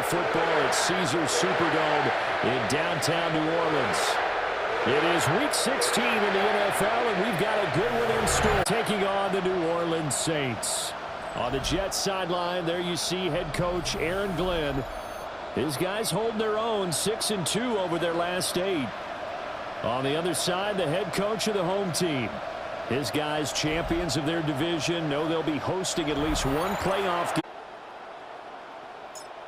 football at Caesars Superdome in downtown New Orleans. It is Week 16 in the NFL, and we've got a good one in store. Taking on the New Orleans Saints. On the Jets sideline, there you see head coach Aaron Glenn. His guys holding their own, 6-2 over their last 8. On the other side, the head coach of the home team. His guys, champions of their division, know they'll be hosting at least one playoff game.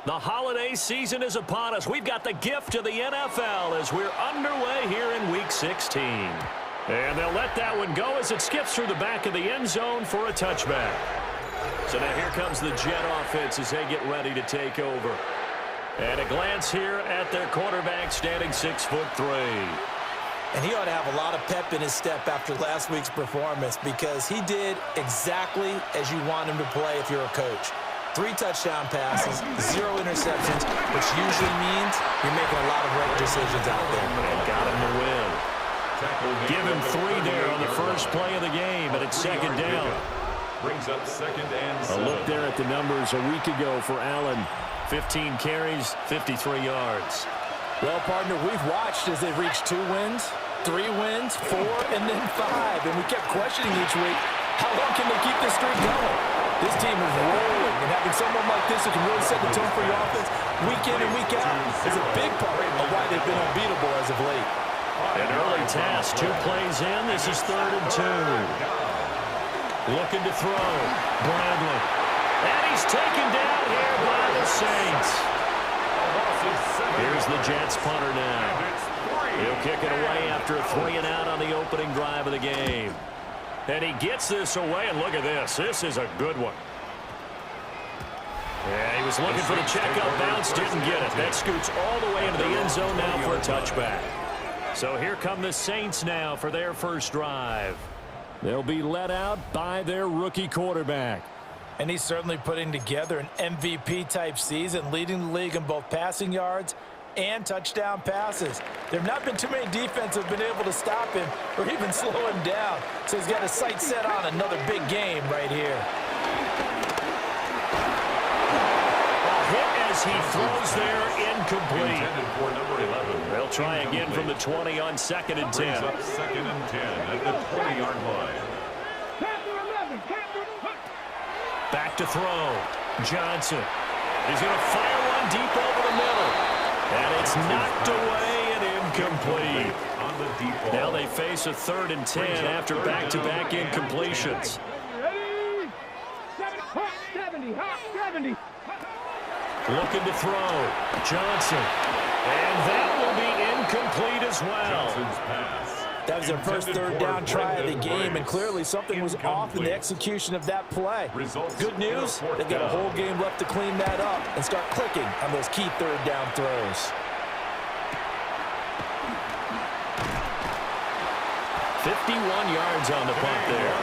The holiday season is upon us. We've got the gift of the NFL as we're underway here in Week 16. And they'll let that one go as it skips through the back of the end zone for a touchback. So now here comes the Jet offense as they get ready to take over. And a glance here at their quarterback standing 6'3". And he ought to have a lot of pep in his step after last week's performance because he did exactly as you want him to play if you're a coach. 3 touchdown passes, 0 interceptions, which usually means you're making a lot of right decisions out there. And got him to win. Give him 3 there on the first play of the game, and it's second down. Brings up second and A 7. look there at the numbers a week ago for Allen. 15 carries, 53 yards. Well, partner, we've watched as they've reached 2 wins, 3 wins, 4, and then 5. And we kept questioning each week, how long can they keep this streak going? This team is rolling, and having someone like this who can really set the tone for your offense week in and week out is a big part of why they've been unbeatable as of late. An early task, 2 plays in. This is 3rd and 2. Looking to throw. Bradley. And he's taken down here by the Saints. Here's the Jets punter now. He'll kick it away after a 3-and-out on the opening drive of the game. And he gets this away, and look at this. This is a good one. Yeah, he was looking for the checkup bounce, didn't get it. That scoots all the way into the end zone now for a touchback. So here come the Saints now for their first drive. They'll be let out by their rookie quarterback. And he's certainly putting together an MVP-type season, leading the league in both passing yards and touchdown passes. There have not been too many defenses that have been able to stop him or even slow him down. So he's got his sights set on another big game right here. A hit as he throws there, incomplete. For number 11. They'll try again from the 20 on 2nd and 10. Brings up second and 10 at the 20-yard line. Back to throw. Johnson. He's going to fire one deep over the middle. And it's knocked away and incomplete. On the deep ball. Now they face a 3rd and 10 after back-to-back incompletions. Looking to throw. Johnson. And that will be incomplete as well. Johnson's pass. That was their first 3rd down try of the game, and clearly something was off in the execution of that play. Good news, they've got a whole game left to clean that up and start clicking on those key 3rd down throws. 51 yards on the punt there.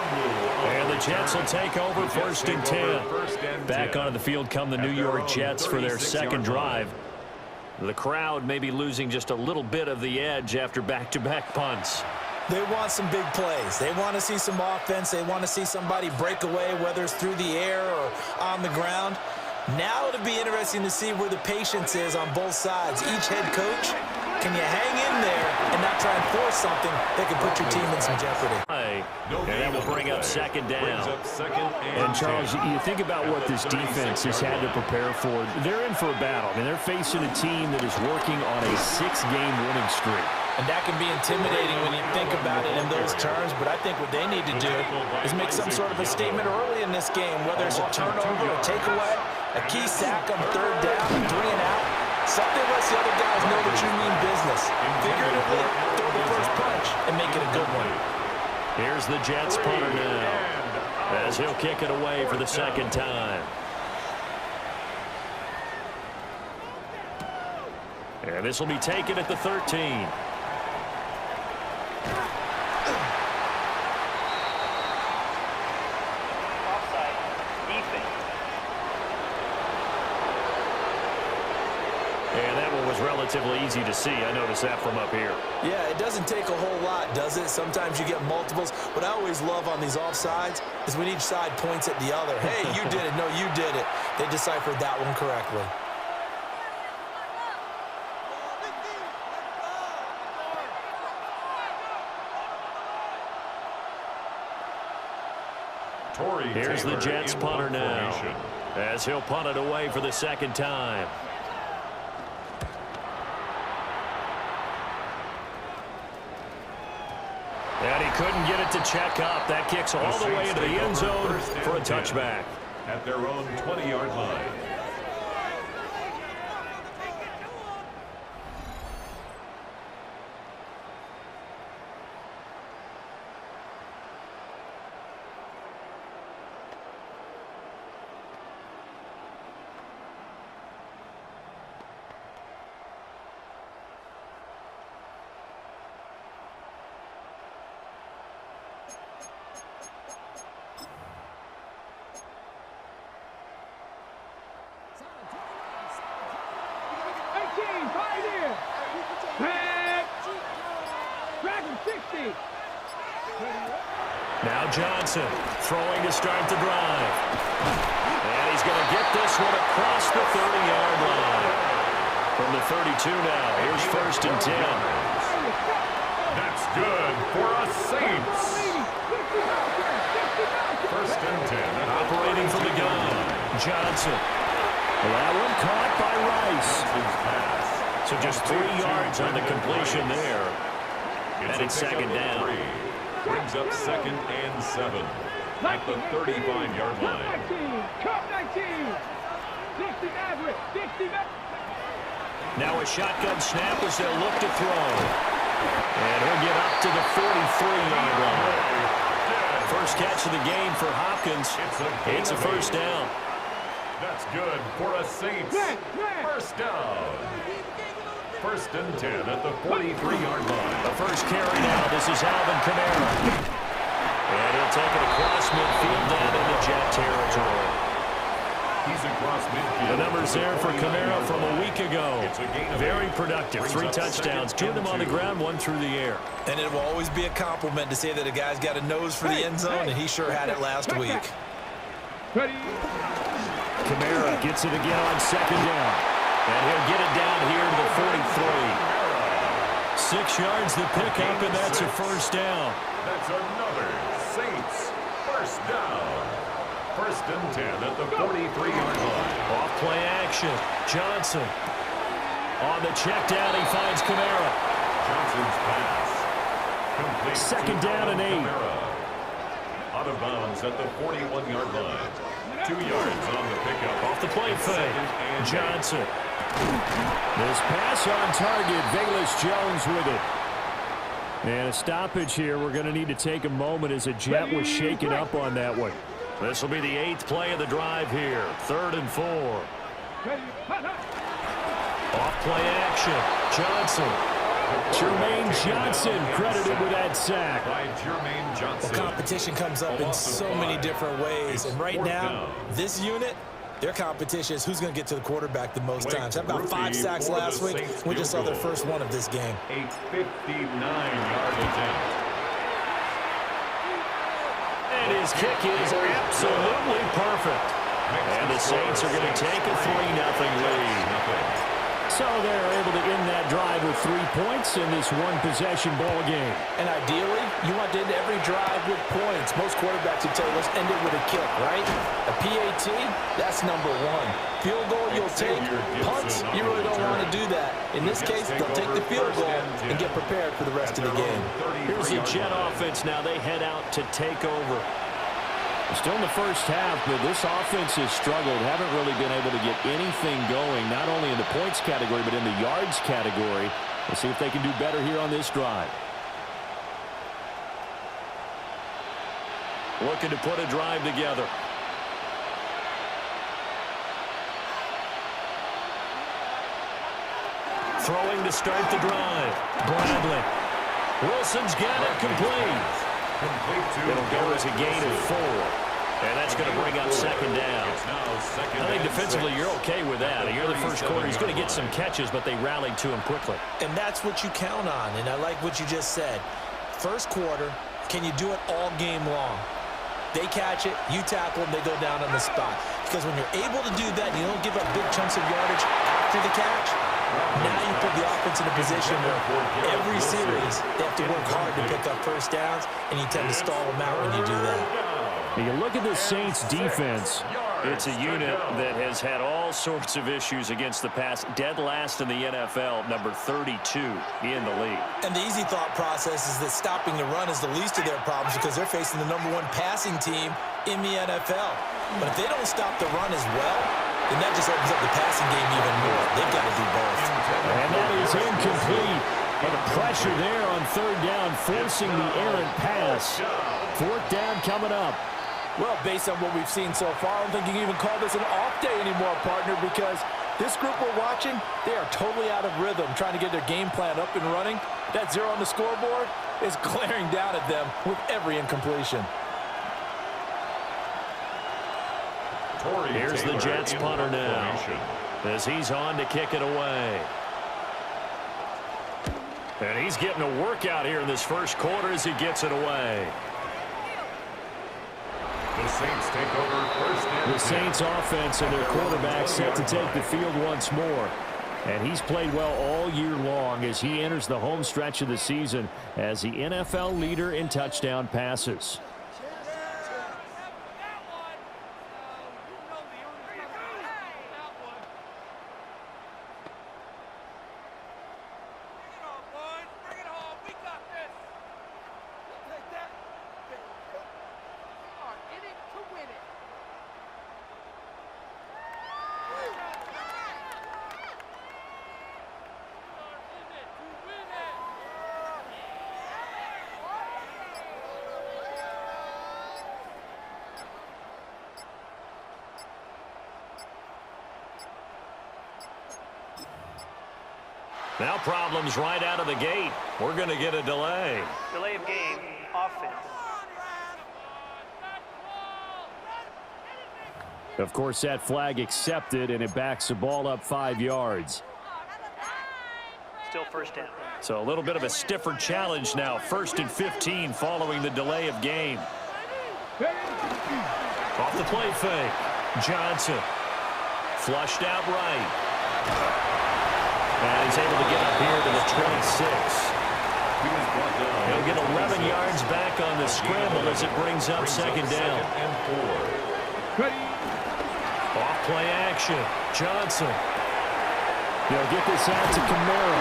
And the Jets will take over 1st and 10. Back onto the field come the New York Jets for their second drive. The crowd may be losing just a little bit of the edge after back-to-back punts. They want some big plays. They want to see some offense. They want to see somebody break away, whether it's through the air or on the ground. Now it'll be interesting to see where the patience is on both sides. Each head coach, can you hang in there and not try and force something that could put your team in some jeopardy? And that will bring up 2nd down. And Charles, you think about what this defense has had to prepare for. They're in for a battle. I mean, they're facing a team that is working on a 6-game winning streak. And that can be intimidating when you think about it in those terms, but I think what they need to do is make some sort of a statement early in this game, whether it's a turnover, a takeaway, a key sack on 3rd down, a 3-and-out. Something lets the other guys know that you mean business. Figuratively, throw the first punch and make it a good one. Here's the Jets punter now as he'll kick it away for the 2nd time. And this will be taken at the 13. And that one was relatively easy to see. I noticed that from up here. Yeah, it doesn't take a whole lot, does it? Sometimes you get multiples. What I always love on these offsides is when each side points at the other. Hey, you did it. No, you did it. They deciphered that one correctly. Here's the Jets punter now, as he'll punt it away for the second time. And he couldn't get it to check up. That kicks all the way into the end zone for a touchback. At their own 20-yard line. Now Johnson throwing to start the drive. And he's going to get this one across the 30-yard line. From the 32 now, here's 1st and 10. That's good for a Saints. 1st and 10. Operating from the gun. Johnson. That one caught by Rice. So just 3 yards on the completion there. And it's 2nd down. Brings up 2nd and 7 at the 35-yard line. Now a shotgun snap as they'll look to throw. And he'll get up to the 43-yard line. First catch of the game for Hopkins. It's a 1st down. That's good for a Saints. 1st down. 1st and 10 at the 43-yard line. The first carry now. This is Alvin Kamara. And he'll take it across midfield down into Jet territory. He's across midfield. The numbers there for Kamara from a week ago. Very productive. 3 touchdowns. 2 of them on the ground, 1 through the air. And it will always be a compliment to say that a guy's got a nose for the end zone, and he sure had it last week. Kamara gets it again on 2nd down. And he'll get it down here to the 43. 6 yards the pickup, and that's a 1st down. That's another Saints 1st down. 1st and 10 at the 43-yard line. Off play action. Johnson. On the check down, he finds Kamara. Johnson's pass. Complete. 2nd down and 8. Kamara. Out of bounds at the 41-yard line. 2 yards on the pickup. Off the play fake. Johnson. This pass on target. Velus Jones with it. And a stoppage here. We're going to need to take a moment as a Jet was shaken up on that one. This will be the 8th play of the drive here. 3rd and 4. Off play action. Johnson. Jermaine Johnson credited with that sack. By Jermaine Johnson. Well, competition comes up in so many different ways. And right now, this unit, their competition is who's going to get to the quarterback the most times. How about 5 sacks last week? We just saw their first one of this game. A 59-yard attempt. And his kick is absolutely perfect. And the Saints are going to take a 3-0 lead. So they're able to end that drive with 3 points in this one-possession ball game. And ideally, you want to end every drive with points. Most quarterbacks would tell you, let's end it with a kick, right? A PAT, that's number 1. Field goal, you'll take. Punts, you really don't want to do that. In this case, they'll take the field goal and get prepared for the rest of the game. Here's the Jet offense now. They head out to take over. Still in the first half, but this offense has struggled. Haven't really been able to get anything going, not only in the points category, but in the yards category. We'll see if they can do better here on this drive. Looking to put a drive together. Throwing to start the drive. Bradley. Wilson's got it complete. It'll go as a gain of 4. And that's going to bring up 2nd down. I think defensively you're okay with that. You're the first quarter. He's going to get some catches, but they rallied to him quickly. And that's what you count on. And I like what you just said. First quarter, can you do it all game long? They catch it, you tackle them, they go down on the spot. Because when you're able to do that, and you don't give up big chunks of yardage after the catch, now you put the offense in a position where every series they have to work hard to pick up 1st downs, and you tend to stall them out when you do that. You look at the Saints defense. It's a unit that has had all sorts of issues against the pass. Dead last in the NFL, number 32 in the league. And the easy thought process is that stopping the run is the least of their problems because they're facing the #1 passing team in the NFL. But if they don't stop the run as well, then that just opens up the passing game even more. They've got to do both. And that is incomplete. And the pressure there on 3rd down, forcing the errant pass. 4th down coming up. Well, based on what we've seen so far, I don't think you can even call this an off day anymore, partner, because this group we're watching, they are totally out of rhythm, trying to get their game plan up and running. That 0 on the scoreboard is glaring down at them with every incompletion. Here's the Jets punter now, as he's on to kick it away. And he's getting a workout here in this first quarter as he gets it away. The Saints take over 1st and 10. The Saints offense and their quarterback set to take the field once more. And he's played well all year long as he enters the home stretch of the season as the NFL leader in touchdown passes. Now problems right out of the gate. We're going to get a delay. Delay of game, offense. Of course, that flag accepted, and it backs the ball up 5 yards. Still 1st down. So a little bit of a stiffer challenge now. 1st and 15 following the delay of game. Off the play fake. Johnson. Flushed out right. And he's able to get up here to the 26. He'll get 11 yards back on the scramble as it brings up 2nd down. Off play action. Johnson. They'll get this out to Kamara.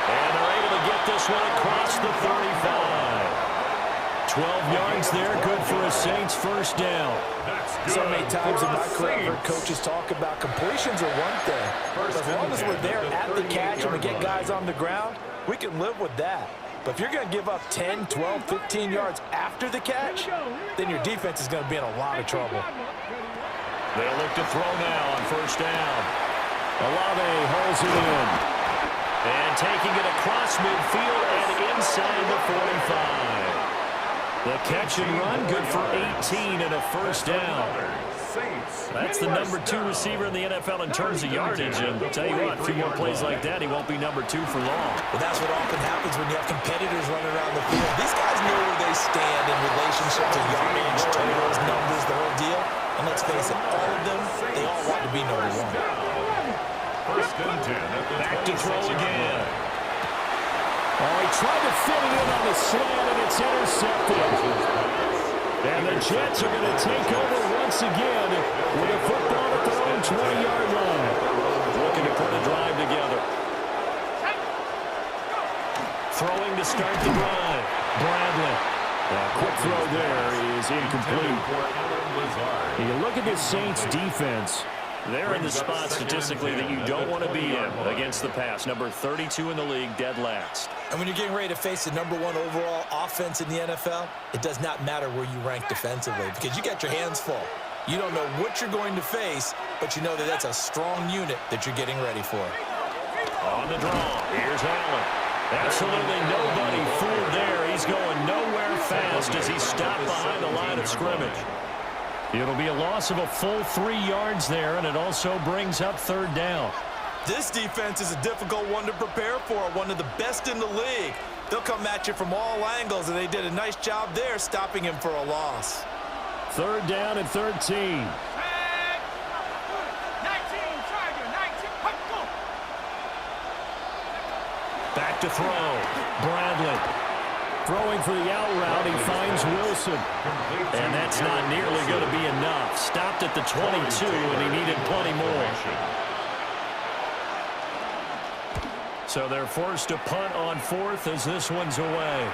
And they're able to get this one across the 35. 12 yards there, good for a Saints 1st down. So many times in my career, I've heard coaches talk about completions are one thing. But as long as we're there at the catch and we get guys on the ground, we can live with that. But if you're going to give up 10, 12, 15 yards after the catch, then your defense is going to be in a lot of trouble. They'll look to throw now on 1st down. Olave holds it in. And taking it across midfield and inside the 45. The catch and run, good for 18 and a 1st down. That's the number 2 receiver in the NFL in terms of yardage. And I'll tell you what, a few more plays like that, he won't be number 2 for long. Well, that's what often happens when you have competitors running around the field. These guys know where they stand in relationship to yardage, totals, numbers, the whole deal. And let's face it, all of them, they all want to be number 1. 1st and 10. Back to throw again. Oh, he tried to fit it in on the slant, and it's intercepted. And the Jets are going to take over once again with a football at their own 20-yard line. Looking to put a drive together. Throwing to start the drive. Bradley. Quick throw there is incomplete. You look at the Saints defense. They're in the spot statistically that you don't want to be in against the pass. Number 32 in the league, dead last. And when you're getting ready to face the #1 overall offense in the NFL, it does not matter where you rank defensively because you got your hands full. You don't know what you're going to face, but you know that that's a strong unit that you're getting ready for. On the draw, here's Allen. Absolutely nobody fooled there. He's going nowhere fast as he stopped behind the line of scrimmage. It'll be a loss of a full 3 yards there, and it also brings up 3rd down. This defense is a difficult one to prepare for, one of the best in the league. They'll come at you from all angles, and they did a nice job there stopping him for a loss. 3rd down and 13. Back to throw. Bradley. Throwing for the out route, he finds Wilson. And that's not nearly going to be enough. Stopped at the 22, and he needed plenty more. So they're forced to punt on fourth as this one's away.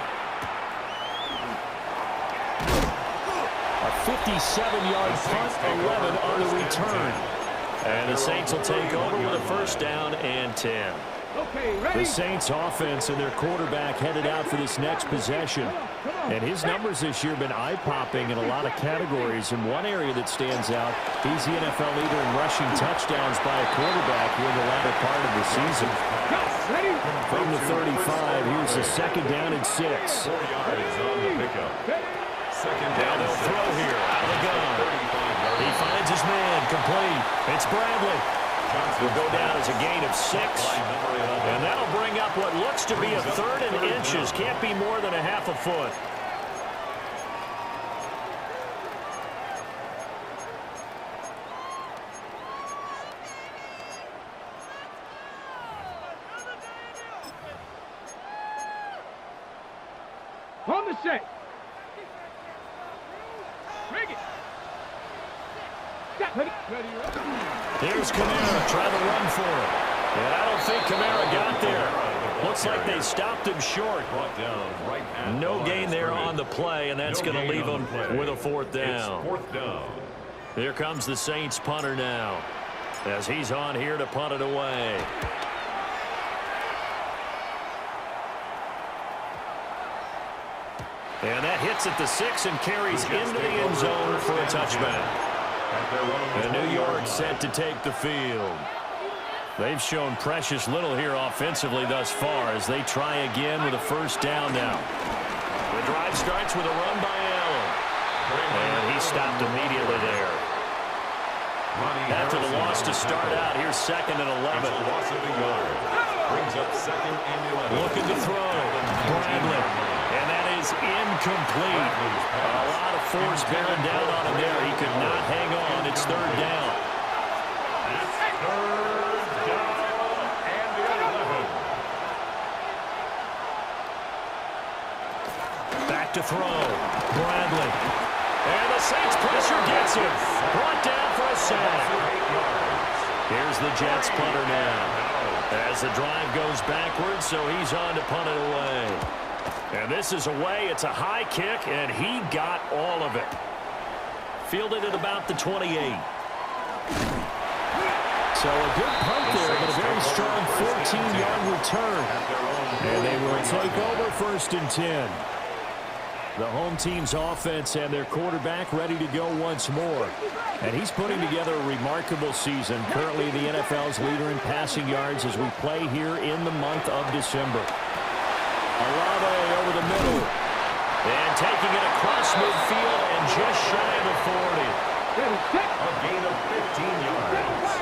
A 57-yard punt, 11 on the return. And the Saints will take over with a first down and 10. The Saints offense and their quarterback headed out for this next possession. And his numbers this year have been eye-popping in a lot of categories. In one area that stands out, he's the NFL leader in rushing touchdowns by a quarterback here in the latter part of the season. From the 35, here's the second down and 6. 4 yards on the pickup. Second down, They'll throw here out of the gun. He finds his man, complete. It's Bradley. Will go down as a gain of 6. And that'll bring up what looks to be a third and inches. Can't be more than a half a foot. On the set. Bring it. Here's Kamara trying to run for it. And I don't think Kamara got there. Looks like they stopped him short. No gain there on the play, and that's going to leave them with a fourth down. Here comes the Saints punter now, as he's on here to punt it away. And that hits at the 6 and carries into the end zone for a touchback. And New York set to take the field. They've shown precious little here offensively thus far as they try again with a first down now. The drive starts with a run by Allen. And he stopped immediately there. After the loss to start out, here's second and 11. Brings up second and 11. Looking to throw. Bradley. And that is incomplete. A lot of force bearing down on him there. He could not hang on. It's third down. Third down and 11. Back to throw. Bradley. And the Saints pressure gets him. Brought down for a sack. Here's the Jets punter now. As the drive goes backwards, so he's on to punt it away. And this is away. It's a high kick, and he got all of it. Fielded at about the 28. So a good punt there, but a very strong 14-yard return. And they will take over first and 10. The home team's offense and their quarterback ready to go once more. And he's putting together a remarkable season. Currently the NFL's leader in passing yards as we play here in the month of December. Olave over the middle. And taking it across midfield and just shy of the 40. A gain of 15 yards.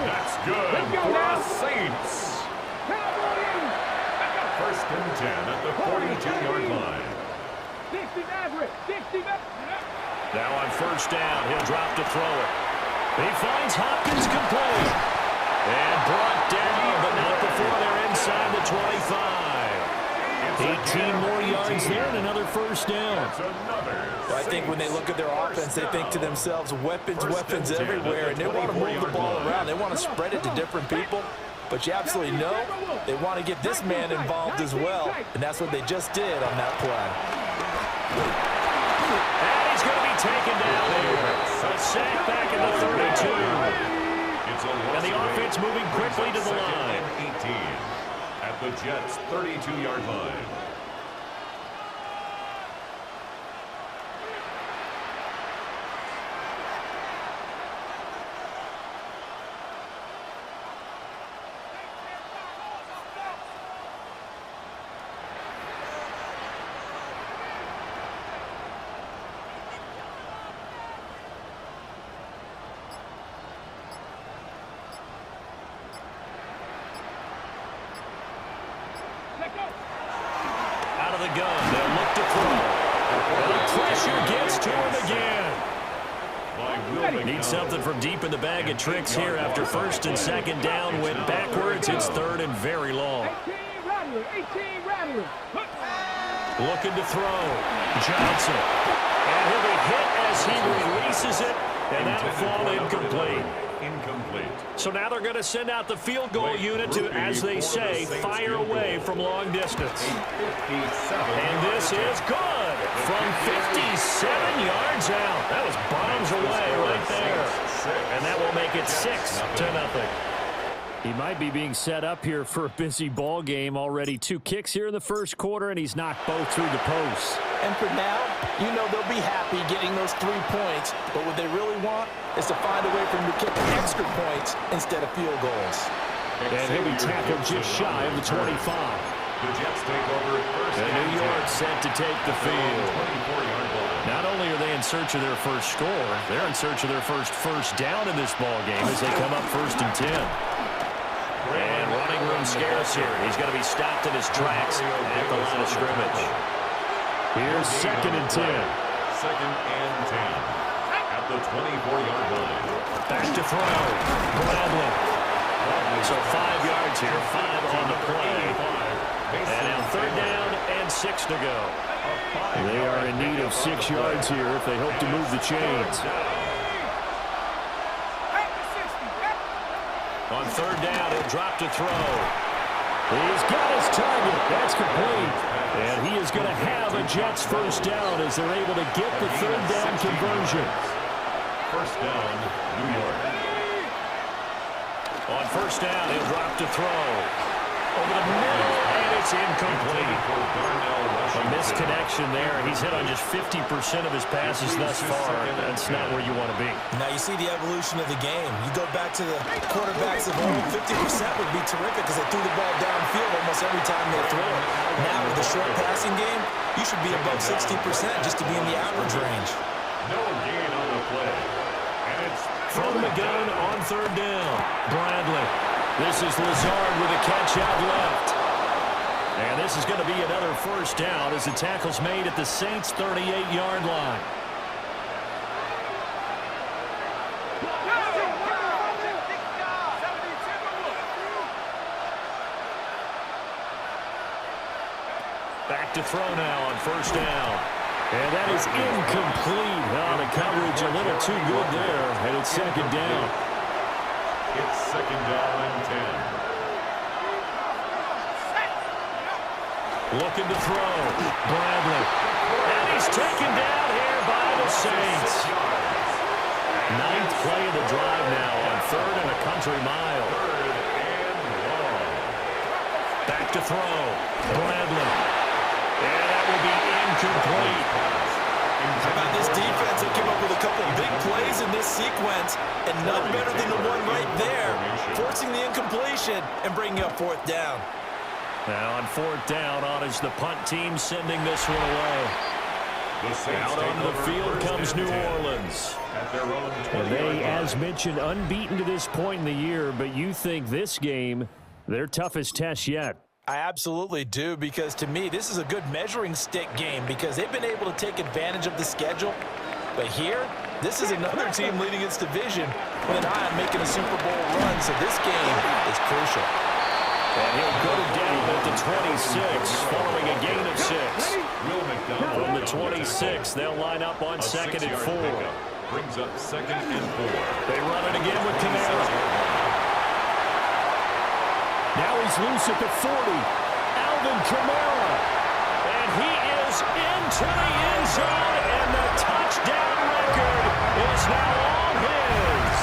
That's good for the Saints. First and 10 at the 42-yard line. Now on first down, he'll drop to throw it. He finds Hopkins complete. And brought down, but not before they're inside the 25. 18 more yards there and another first down. I think when they look at their offense, they think to themselves, weapons, weapons everywhere, and they want to move the ball around. They want to spread it to different people. But you absolutely know they want to get this man involved as well, and that's what they just did on that play. And he's going to be taken down here. A sack back in the 32. And the offense moving quickly to the line. 18 at the Jets' 32-yard line. Out of the gun, they'll look to throw. And the pressure gets to him again. Need something from deep in the bag of tricks here after first and second down went backwards. It's third and very long. Looking to throw. Johnson. And he'll be hit as he releases it, and that'll fall incomplete. So now they're going to send out the field goal unit to, as they say, fire away from long distance. And this is good from 57 yards out. That was bombs away right there. And that will make it 6-0. He might be being set up here for a busy ball game. Already 2 kicks here in the first quarter, and he's knocked both through the posts. And for now, you know they'll be happy getting those 3 points, but what they really want is to find a way for him to kick extra points instead of field goals. And he'll be tackled just shy of the 25. The Jets take over first. And New York set to take the field. Not only are they in search of their first score, they're in search of their first down in this ball game as they come up 1st and 10. And running room scarce here. He's going to be stopped in his tracks at the line of scrimmage. Here's 2nd and 10. 2nd and 10 at the 24-yard line. Back to throw. Bradley. So 5 yards here, 5 on the play. And now 3rd down and 6 to go. They are in need of 6 yards here if they hope to move the chains. On 3rd down, he'll drop to throw. He's got his target. That's complete. And he is going to have a Jets first down as they're able to get the 3rd down conversion. First down, New York. On 1st down, he'll drop to throw. Over the middle, and it's incomplete. A misconnection there. He's hit on just 50% of his passes thus far. That's not where you want to be. Now you see the evolution of the game. You go back to the quarterbacks of old, 50% would be terrific because they threw the ball downfield almost every time they throw it. Now with the short passing game, you should be above 60% just to be in the average range. No gain on the play. And it's from the gun on 3rd down. Bradley. This is Lazard with a catch out left. And this is going to be another first down as the tackle's made at the Saints' 38-yard line. Back to throw now on 1st down. And that is incomplete. The coverage a little too good there. And it's 2nd down. It's 2nd down and 10. Looking to throw. Bradley. And he's taken down here by the Saints. 9th play of the drive now on 3rd and a country mile. 3rd and long. Back to throw. Bradley. And that will be incomplete. How about this defense? They came up with a couple of big plays in this sequence, and none better than the one right there, forcing the incompletion and bringing up 4th down. Now on 4th down, on is the punt team sending this one away. Out on the field comes New Orleans. And they, as mentioned, unbeaten to this point in the year, but you think this game, their toughest test yet. I absolutely do, because to me, this is a good measuring stick game because they've been able to take advantage of the schedule. But here, this is another team leading its division with an eye on making a Super Bowl run, so this game is crucial. And he'll go down at the 26 following a gain of 6. From the 26, they'll line up on 2nd and 4. Brings up 2nd and 4. They run it again with Kamara. Now he's loose at the 40. Alvin Kamara. And he is into the end zone, and the touchdown record is now all his.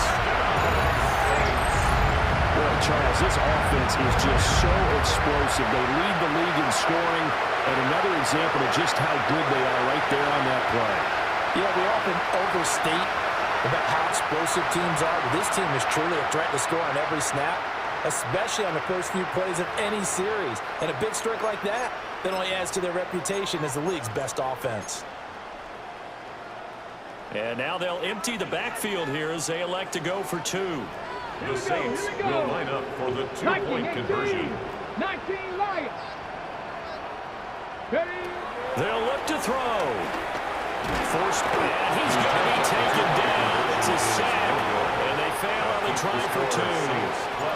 Well, Charles, this offense is just so explosive. They lead the league in scoring, and another example of just how good they are right there on that play. Yeah, we often overstate about how explosive teams are, but this team is truly a threat to score on every snap, especially on the first few plays of any series. And a big streak like that only adds to their reputation as the league's best offense. And now they'll empty the backfield here as they elect to go for 2. The Saints will line up for the 2-point conversion. 19 Lions. Ready? They'll look to throw. First, and he's going to be taken down. It's a sack, and they fail on the They'll try for two.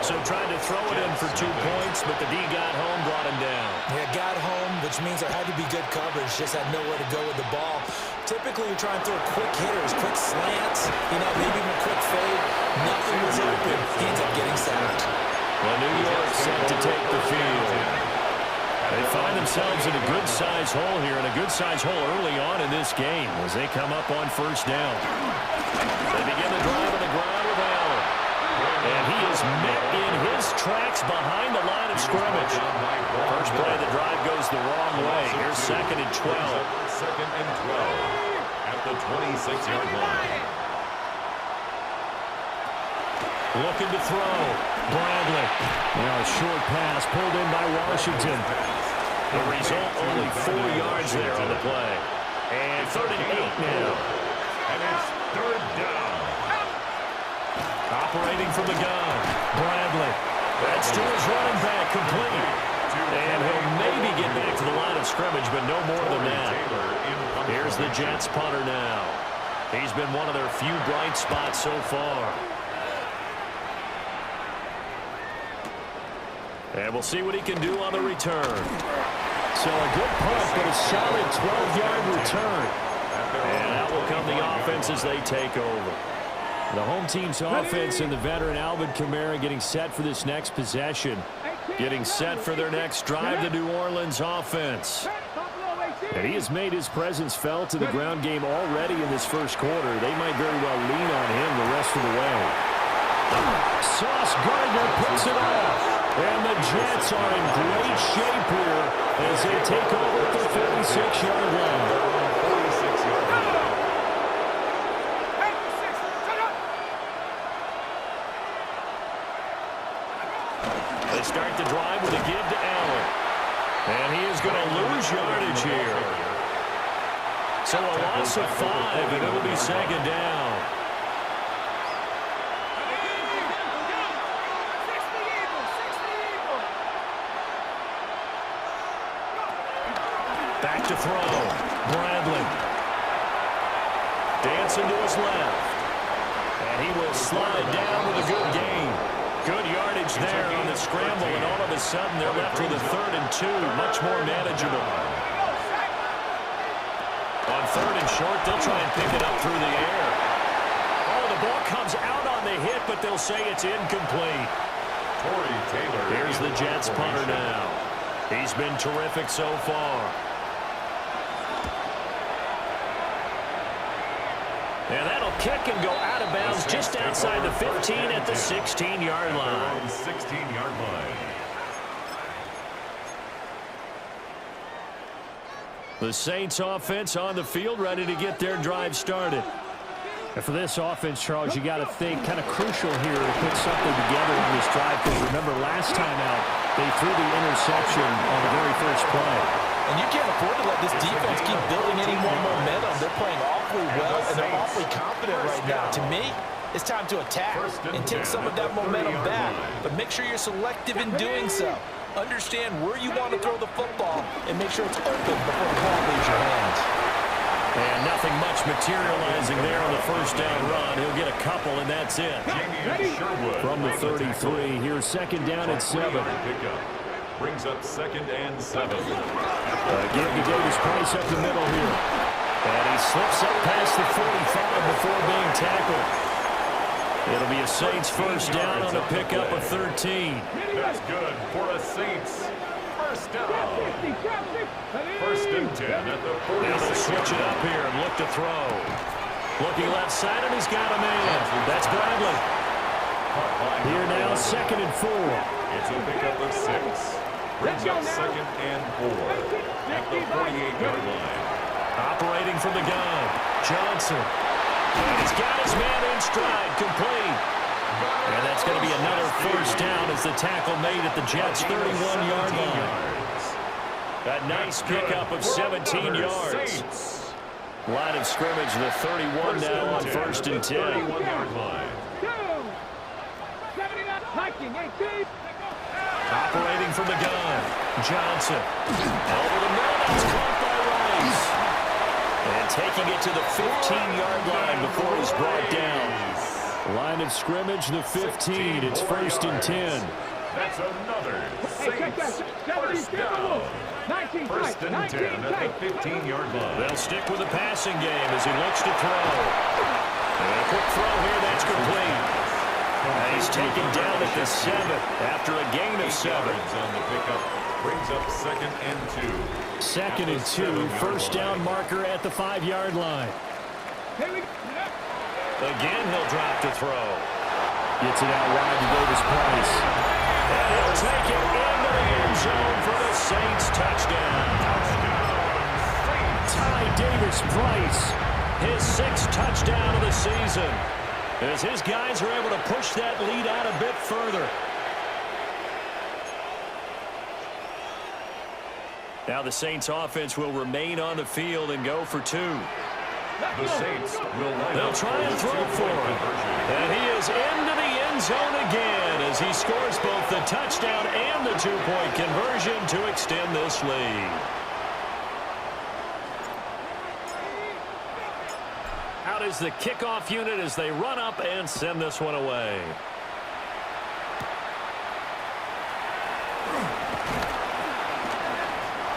So trying to throw it in for 2 points, but the D got home, brought him down. Yeah, got home, which means there had to be good coverage. Just had nowhere to go with the ball. Typically, you're trying to throw quick hitters, quick slants, maybe even a quick fade. Nothing was open. He ends up getting sacked. Well, New York set to take the field. They find themselves in a good-sized hole here, and a good-sized hole early on in this game as they come up on first down. They begin the drive on the ground with Allen. And he is met in his tracks behind the line of scrimmage. First play of the drive goes the wrong way. Here's 2nd and 12. 2nd and 12 at the 26-yard line. Looking to throw. Bradley. Now a short pass pulled in by Washington. The result, only 4 yards there on the play. And 3rd and 8 now. And it's 3rd down. Operating from the gun. Bradley. That's to his running back, complete. And he'll maybe get back to the line of scrimmage, but no more than that. Here's the Jets punter now. He's been one of their few bright spots so far. And we'll see what he can do on the return. So a good punt, but a solid 12-yard return. And out will come the offense as they take over. The home team's offense and the veteran Alvin Kamara getting set for this next possession. Getting set for their next drive, the New Orleans offense. And he has made his presence felt in the ground game already in this first quarter. They might very well lean on him the rest of the way. Sauce Gardner picks it off. And the Jets are in great shape here as they take over at the 46-yard line. They start the drive with a give to Allen. And he is going to lose yardage here. So a loss of 5, and it'll be 2nd down. Back to throw. Bradley. Dancing to his left. And he will slide down with a good gain. Good yardage there on the scramble, and all of a sudden they're left with a 3rd and 2. Much more manageable. On 3rd and short, they'll try and pick it up through the air. Oh, the ball comes out on the hit, but they'll say it's incomplete. Here's the Jets punter now. He's been terrific so far. And that'll kick and go out of bounds just outside the 15 at the 16-yard line. 16-yard line. The Saints offense on the field, ready to get their drive started. And for this offense, Charles, you got to think kind of crucial here to put something together on this drive, because remember last time out, they threw the interception on the very first play. And you can't afford to let this defense keep building any more momentum. They're playing awfully well, and they're awfully confident right now. To me, it's time to attack and take some of that momentum back. But make sure you're selective in doing so. Understand where you want to throw the football and make sure it's open before the ball leaves your hands. And nothing much materializing there on the first down run. He'll get a couple, and that's it. From the 33, here's 2nd down and 7. Brings up 2nd and 7. Give to Davis Price up the middle here. And he slips up past the 45 before being tackled. It'll be a Saints first down on a pickup of 13. That's good for a Saints first down. 1st and 10 at the 46. Now they'll switch it up here and look to throw. Looking left side, and he's got a man. That's Bradley. Here now, 2nd and 4. It's a pickup of 6. Brings up 2nd and 4 at the 48-yard line. Operating from the gun, Johnson. And he's got his man in stride, complete. And that's going to be another first down as the tackle made at the Jets' 31-yard line. A nice pickup of 17 yards. Line of scrimmage, the 31 now on 1st and 10. 31-yard line. Operating from the gun, Johnson. Over the middle, that's caught by Rice. And taking it to the 15-yard line before he's brought down. Line of scrimmage, the 15. It's 1st and 10. That's another Saints first down. 1st and 10 at the 15-yard line. They'll stick with the passing game as he looks to throw. And a quick throw here, that's complete. And he's taken down at the 7 after a gain of 7. On the pickup brings up 2nd and 2. 2nd and 2, first down marker at the 5-yard line. Again, he'll drop to throw. Gets it out wide to Davis Price. And he'll take it into the end zone for the Saints touchdown. Ty Davis Price, his 6th touchdown of the season, as his guys are able to push that lead out a bit further. Now the Saints offense will remain on the field and go for 2. The Saints They'll try and throw for him. And he is into the end zone again as he scores both the touchdown and the 2-point conversion to extend this lead. Out is the kickoff unit as they run up and send this one away.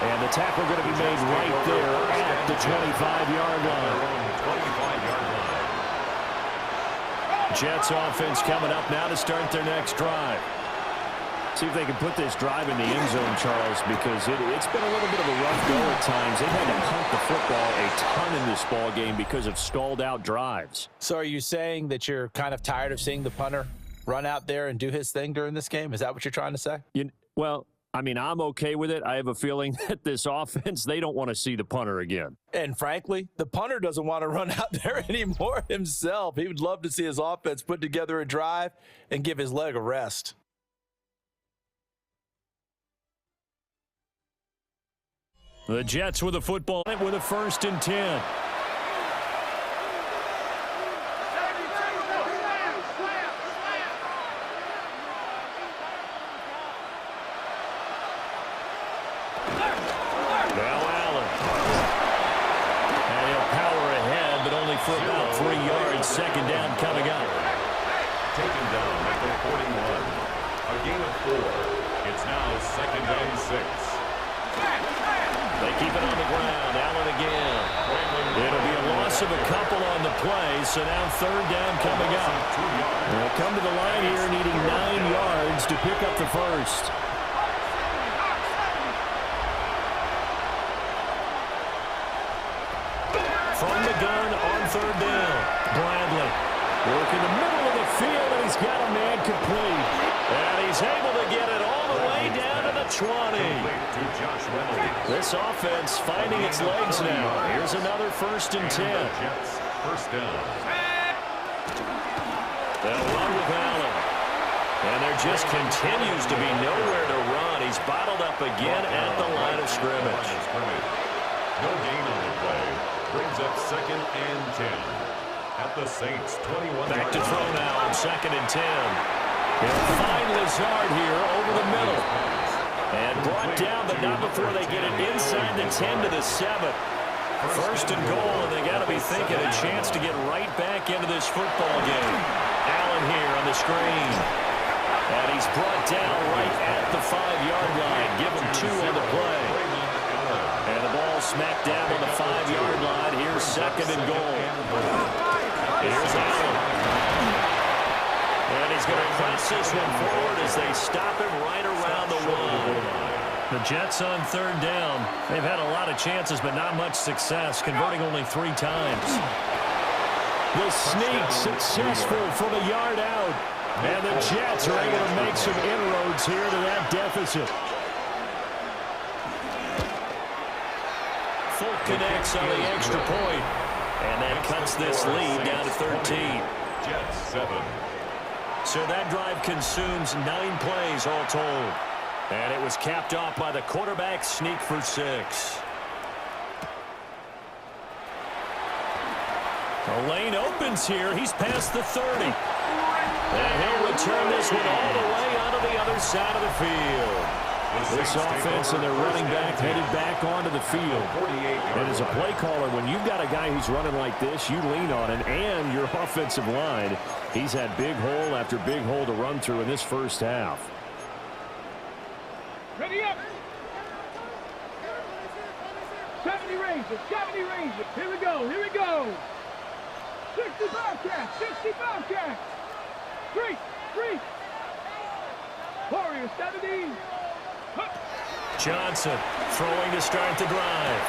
And the tackle going to be made right there at the 25-yard line. Jets offense coming up now to start their next drive. See if they can put this drive in the end zone, Charles, because it's been a little bit of a rough go at times. They've had to punt the football a ton in this ball game because of stalled-out drives. So are you saying that you're kind of tired of seeing the punter run out there and do his thing during this game? Is that what you're trying to say? Well, I mean, I'm okay with it. I have a feeling that this offense, they don't want to see the punter again. And frankly, the punter doesn't want to run out there anymore himself. He would love to see his offense put together a drive and give his leg a rest. The Jets with a football with a 1st and 10. For about 3 yards. 2nd down coming up. Taken down at the 41. A gain of 4. It's now 2nd and 6. They keep it on the ground. Allen again. It'll be a loss of a couple on the play, so now 3rd down coming up. They'll come to the line here needing 9 yards to pick up the 1st. From the gun on 3rd down. Bradley working the middle of the field, and he's got a man complete. And he's able to get it all the way down to the 20. This offense finding its legs now. Here's another 1st and 10. First down. They'll run with Allen. And there just continues to be nowhere to run. He's bottled up again at the line of scrimmage. No gain on the play. Brings up 2nd and 10. At the Saints 21. Back to throw now on 2nd and 10. He'll find Lazard here over the middle. And brought down, but not before they get it inside the 10 to the 7. 1st and goal, and they got to be thinking a chance to get right back into this football game. Allen here on the screen. And he's brought down right at the 5-yard line. Give him 2 on the play. And the ball smacked down on the 5-yard line. Here's 2nd and goal. Here's Allen. And he's going to press this one forward as they stop him right around the 1. The Jets on 3rd down. They've had a lot of chances, but not much success, converting only 3 times. The sneak successful from a yard out. And the Jets are able to make some inroads here to that deficit. Folk connects on the extra point. And that cuts this lead down to 13. Jets 7. So that drive consumes 9 plays all told. And it was capped off by the quarterback sneak for 6. The lane opens here. He's past the 30. And he'll return this one all the way onto the other side of the field. This offense and their running back headed back onto the field. And as a play caller, when you've got a guy who's running like this, you lean on him and your offensive line. He's had big hole after big hole to run through in this first half. Ready up. 70 Rangers, 70 Rangers. Here we go, here we go. 60 Bobcats, 60 Bobcats. 3. Warriors, 70. Johnson throwing to start the drive.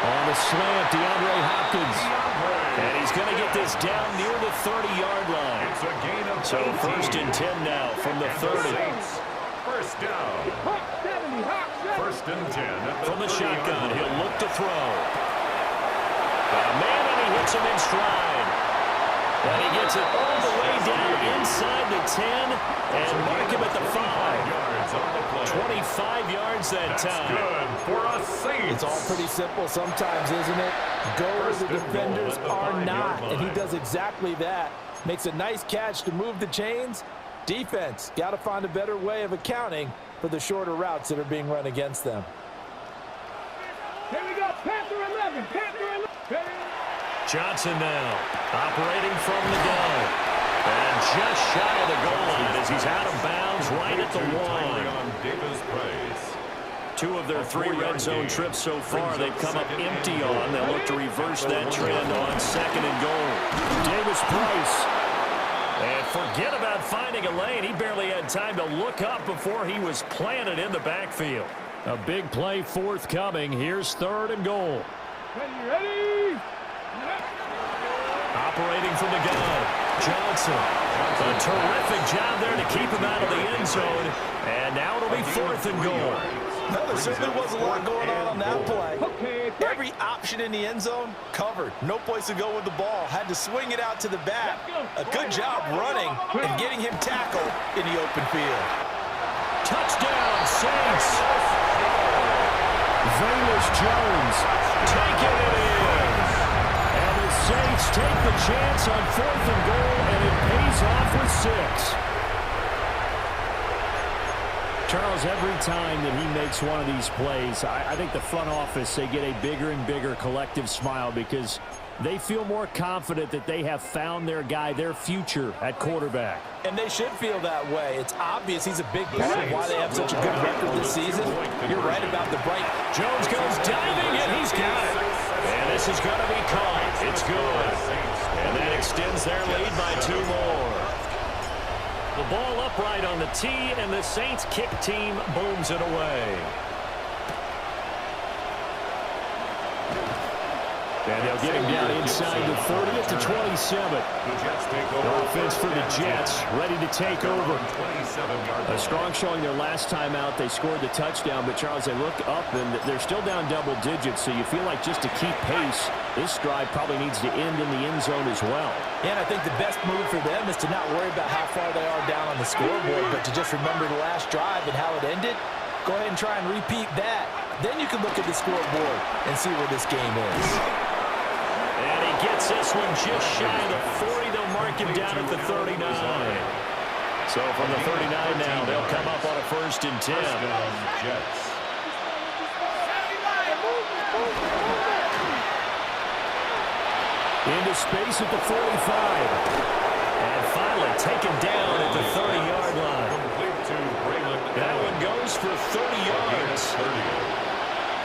On the slant, DeAndre Hopkins. And he's going to get this down near the 30-yard line. It's a gain of So 18. first and 10 now from the 30. First down. Hawk 70, Hawk 70. First and 10 at the From the 30-yard shotgun, line. he'll look to throw. Got a man, and he hits him in stride. And he gets it all the way down inside the 10 and mark him at the 5. Yards on the play. 25 yards that That's time. good for a Saints. It's all pretty simple sometimes, isn't it? Go where the defenders are not, and he does exactly that. Makes a nice catch to move the chains. Defense, got to find a better way of accounting for the shorter routes that are being run against them. Here we go, Panther 11, Panther 11. Ready? Johnson now operating from the gun. And just shy of the goal line as he's out of bounds right at the 1. Davis Price. 2 of their 3 red zone trips so far they've come up empty on. They'll look to reverse that trend on 2nd and goal. Davis Price. And forget about finding a lane. He barely had time to look up before he was planted in the backfield. A big play forthcoming. Here's 3rd and goal. Ready? Operating from the gun, Johnson. A terrific job there to keep him out of the end zone. And now it'll be 4th and goal. No, there certainly was a lot going on that play. Okay, Every option in the end zone covered. No place to go with the ball. Had to swing it out to the back. A good job running and getting him tackled in the open field. Touchdown, Saints. Velus Jones. Taking it in. And the Saints take the chance on 4th and goal, and it pays off with 6. Charles, every time that he makes one of these plays, I think the front office, they get a bigger and bigger collective smile because they feel more confident that they have found their guy, their future at quarterback. And they should feel that way. It's obvious he's a big part of why they have such a good record this season. You're right about the bright. Jones goes diving, and he's got it. And this is going to be caught. It's good. And that extends their lead by 2 more. The ball upright on the tee, and the Saints kick team booms it away. And they'll get him down inside the 30 to 27. The Jets take over. Offense for the Jets, ready to take over. 27-yard A strong showing their last time out. They scored the touchdown, but Charles, they look up and they're still down double digits, so you feel like just to keep pace, this drive probably needs to end in the end zone as well. And I think the best move for them is to not worry about how far they are down on the scoreboard, but to just remember the last drive and how it ended. Go ahead and try and repeat that. Then you can look at the scoreboard and see where this game is. And he gets this one just shy of the 40. They'll mark him down at the 39. So from the 39 now, they'll come up on a 1st and 10. Jets. Into space at the 45. And finally taken down at the 30-yard line. Complete to Braylon. That one goes for 30 yards. 30.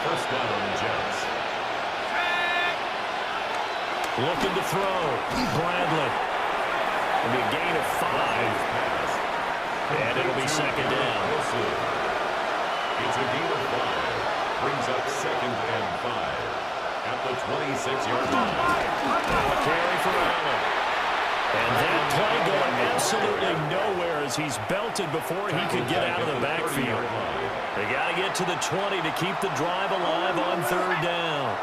First down, Jets. Looking to throw. Bradley. It'll be a gain of 5. And it'll be 2nd down. It's a gain of 5. Brings up 2nd and 5. At the 26-yard line. A carry for Allen. And that play going absolutely nowhere as he's belted before he could get out of the backfield. They got to get to the 20 to keep the drive alive on 3rd down.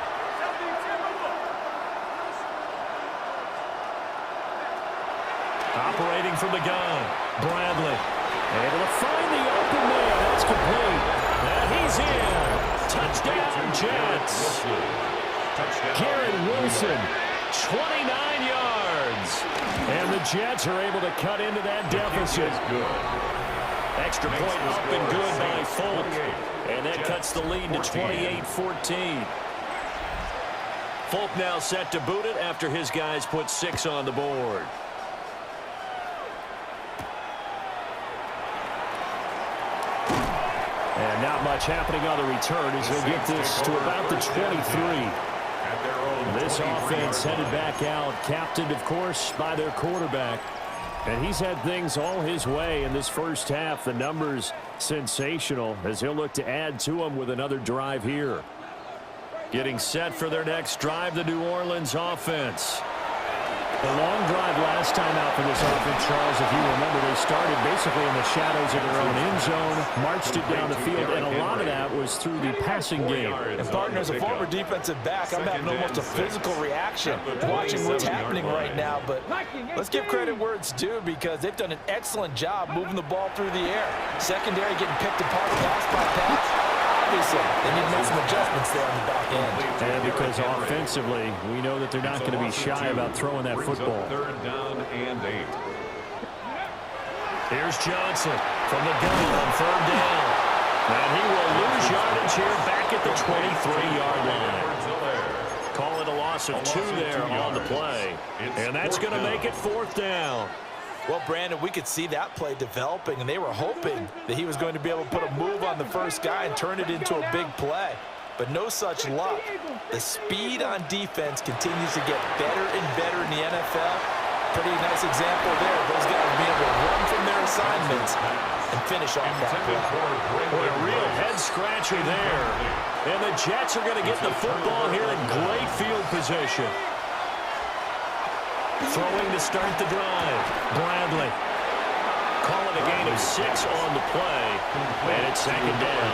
Operating from the gun, Bradley. Able to find the open man. That's complete. And he's in. Touchdown, Jets. Garrett Wilson. 29 yards. And the Jets are able to cut into that deficit. Extra point up and good by Folk. And that cuts the lead to 28-14. Folk now set to boot it after his guys put 6 on the board. And not much happening on the return as he'll get this to about the 23. This offense headed back out, captained, of course, by their quarterback. And he's had things all his way in this first half. The numbers sensational as he'll look to add to them with another drive here. Getting set for their next drive, the New Orleans offense. The long drive last time out for this offense, Charles, if you remember, they started basically in the shadows of their own end zone, marched it down the field, and a lot of that was through the passing game. And, partner, as a former defensive back, I'm having almost a physical reaction watching what's happening right now. But let's give credit where it's due because they've done an excellent job moving the ball through the air. Secondary getting picked apart pass by pass. Obviously, they need to make some adjustments there on the back end. And because offensively, we know that they're not going to be shy about throwing that football. 3rd down and 8. Here's Johnson from the gun on 3rd down. And he will lose yardage here back at the 23-yard line. Call it a loss of 2 there on the play. And that's going to make it 4th down. Well, Brandon, we could see that play developing, and they were hoping that he was going to be able to put a move on the first guy and turn it into a big play. But no such luck. The speed on defense continues to get better and better in the NFL. Pretty nice example there. Those guys being able to run from their assignments and finish off that play. Boy, a real head-scratcher there. And the Jets are going to get the football here in great field position. Throwing to start the drive. Bradley. Call it a gain of 6 on the play. And it's 2nd down.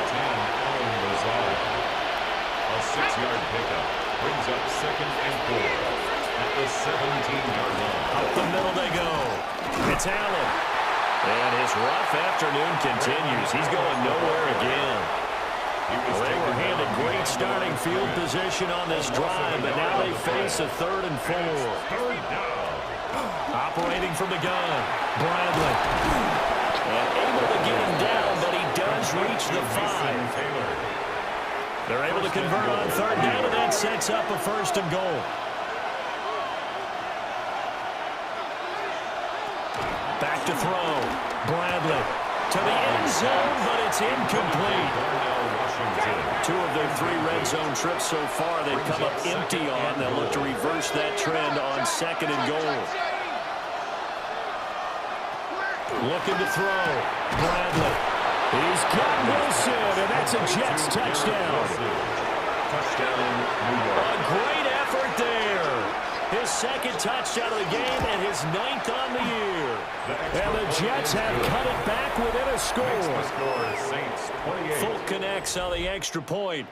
A 6-yard pickup brings up 2nd and 4 at the 17-yard line. Up the middle they go. It's Allen. And his rough afternoon continues. He's going nowhere again. Well, they were handed great starting field position on this drive, but now they face a 3rd and 4. Operating from the gun, Bradley. And able to get him down, but he does reach the 5. They're able to convert on 3rd down, and that sets up a 1st and goal. Back to throw. Bradley to the end zone, but it's incomplete. 2 of their 3 red zone trips so far they've come up empty on. They'll look to reverse that trend on 2nd and goal. Looking to throw. Bradley. He's got Wilson, and that's a Jets touchdown. A great effort there. His 2nd touchdown of the game and his 9th on the year. And the Jets have cut it back within a score. Folk connects on the extra point.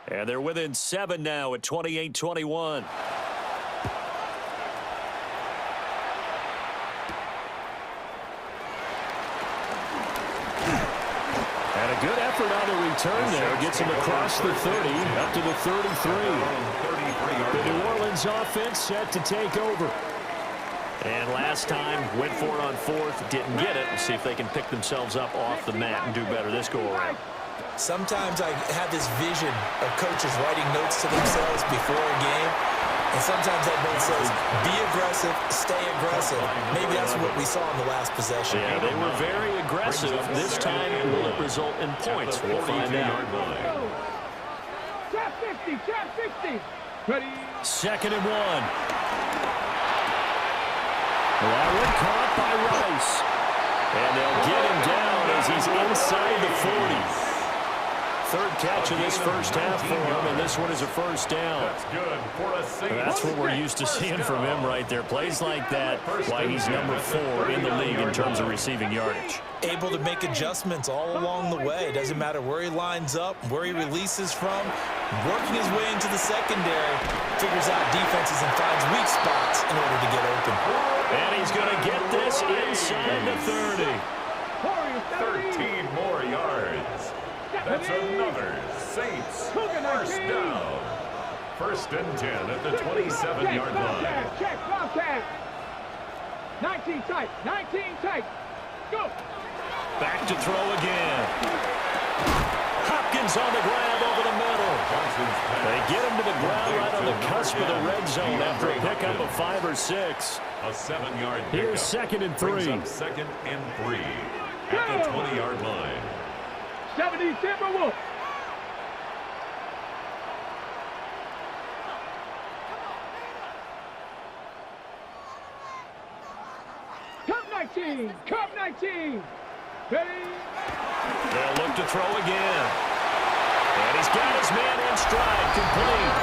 And they're within 7 now at 28-21. And a good effort on the return there. Gets him across the 30, up to the 33. The New Orleans offense set to take over. And last time, went for it on 4th, didn't get it. See if they can pick themselves up off the mat and do better this go-around. Sometimes I have this vision of coaches writing notes to themselves before a game, and sometimes that note says, be aggressive, stay aggressive. Maybe that's what we saw in the last possession. Yeah, they were very aggressive. This time, will it result in points? We'll find out. Trap 50, trap 50. Ready. 2nd and 1. That one caught by Rice. And they'll get him down as he's inside the 40. 3rd catch of this first half for him, and this one is a 1st down. That's good for a safety. That's what we're used to seeing from him right there. Plays like that, why he's number 4 in the league in terms of receiving yardage. Able to make adjustments all along the way. Doesn't matter where he lines up, where he releases from. Working his way into the secondary, figures out defenses and finds weak spots in order to get open. And he's going to get this inside the 30. 13 more yards. That's another Saints 1st down. 1st and 10 at the 27-yard line. Check, Bobcat. 19 tight, 19 tight. Go. Back to throw again. Hopkins on the grab over the middle. They get him to the ground right on the cusp of the red zone after a pickup of 5 or 6. A 7-yard pickup. Here's 2nd and 3. Brings up 2nd and 3 at the 20-yard line. 70 Timberwolves. Cup 19. Cup 19. Ready? They'll look to throw again. And he's got his man in stride, complete.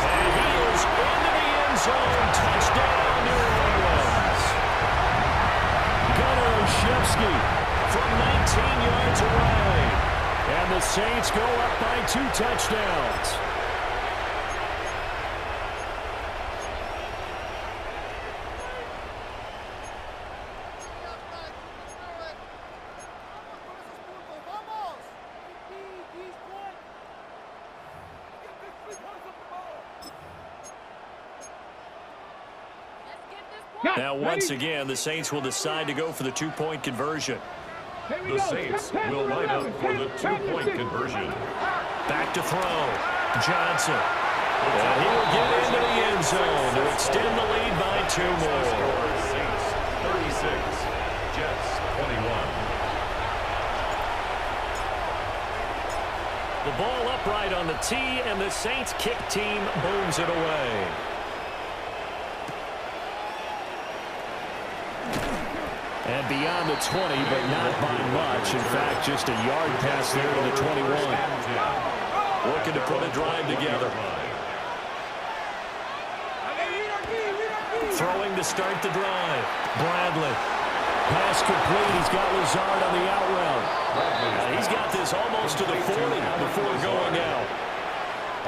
And he is into the end zone. Touchdown, New Orleans. Gunnar Olszewski from 19 yards away. And the Saints go up by 2 touchdowns. Now, once again, the Saints will decide to go for the 2-point conversion. The Saints will line up for the 2-point conversion. Back to throw. Johnson. And he will get into the end zone to extend the lead by 2 more. Saints 36, Jets 21. The ball upright on the tee, and the Saints kick team booms it away. And beyond the 20, but not by much. In fact, just a yard pass there to the 21. Looking to put a drive together. Throwing to start the drive. Bradley. Pass complete. He's got Lazard on the out route. He's got this almost to the 40 before going out.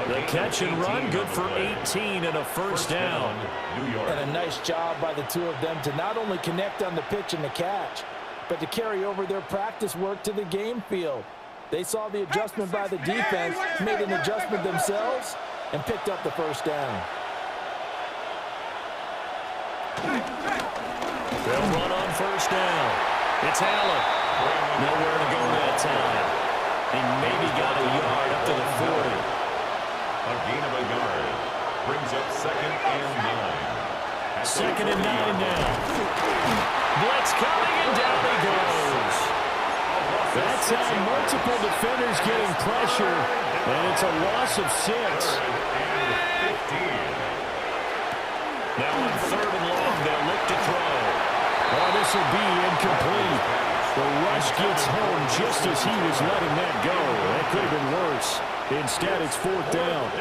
The catch and run, good for 18 and a first down. And a nice job by the two of them to not only connect on the pitch and the catch, but to carry over their practice work to the game field. They saw the adjustment by the defense, made an adjustment themselves, and picked up the first down. They'll run on first down. It's Allen. Nowhere to go that time. He maybe got a yard up to the 40. A gain of a yard. Brings up 2nd and 9. 2nd and 9 now. Blitz coming, and down he goes. That's how multiple defenders getting pressure, and it's a loss of 6. Now on 3rd and long, they'll look to throw. Oh, this will be incomplete. The rush gets home just as he was letting that go. That could have been worse. Instead, it's 4th down.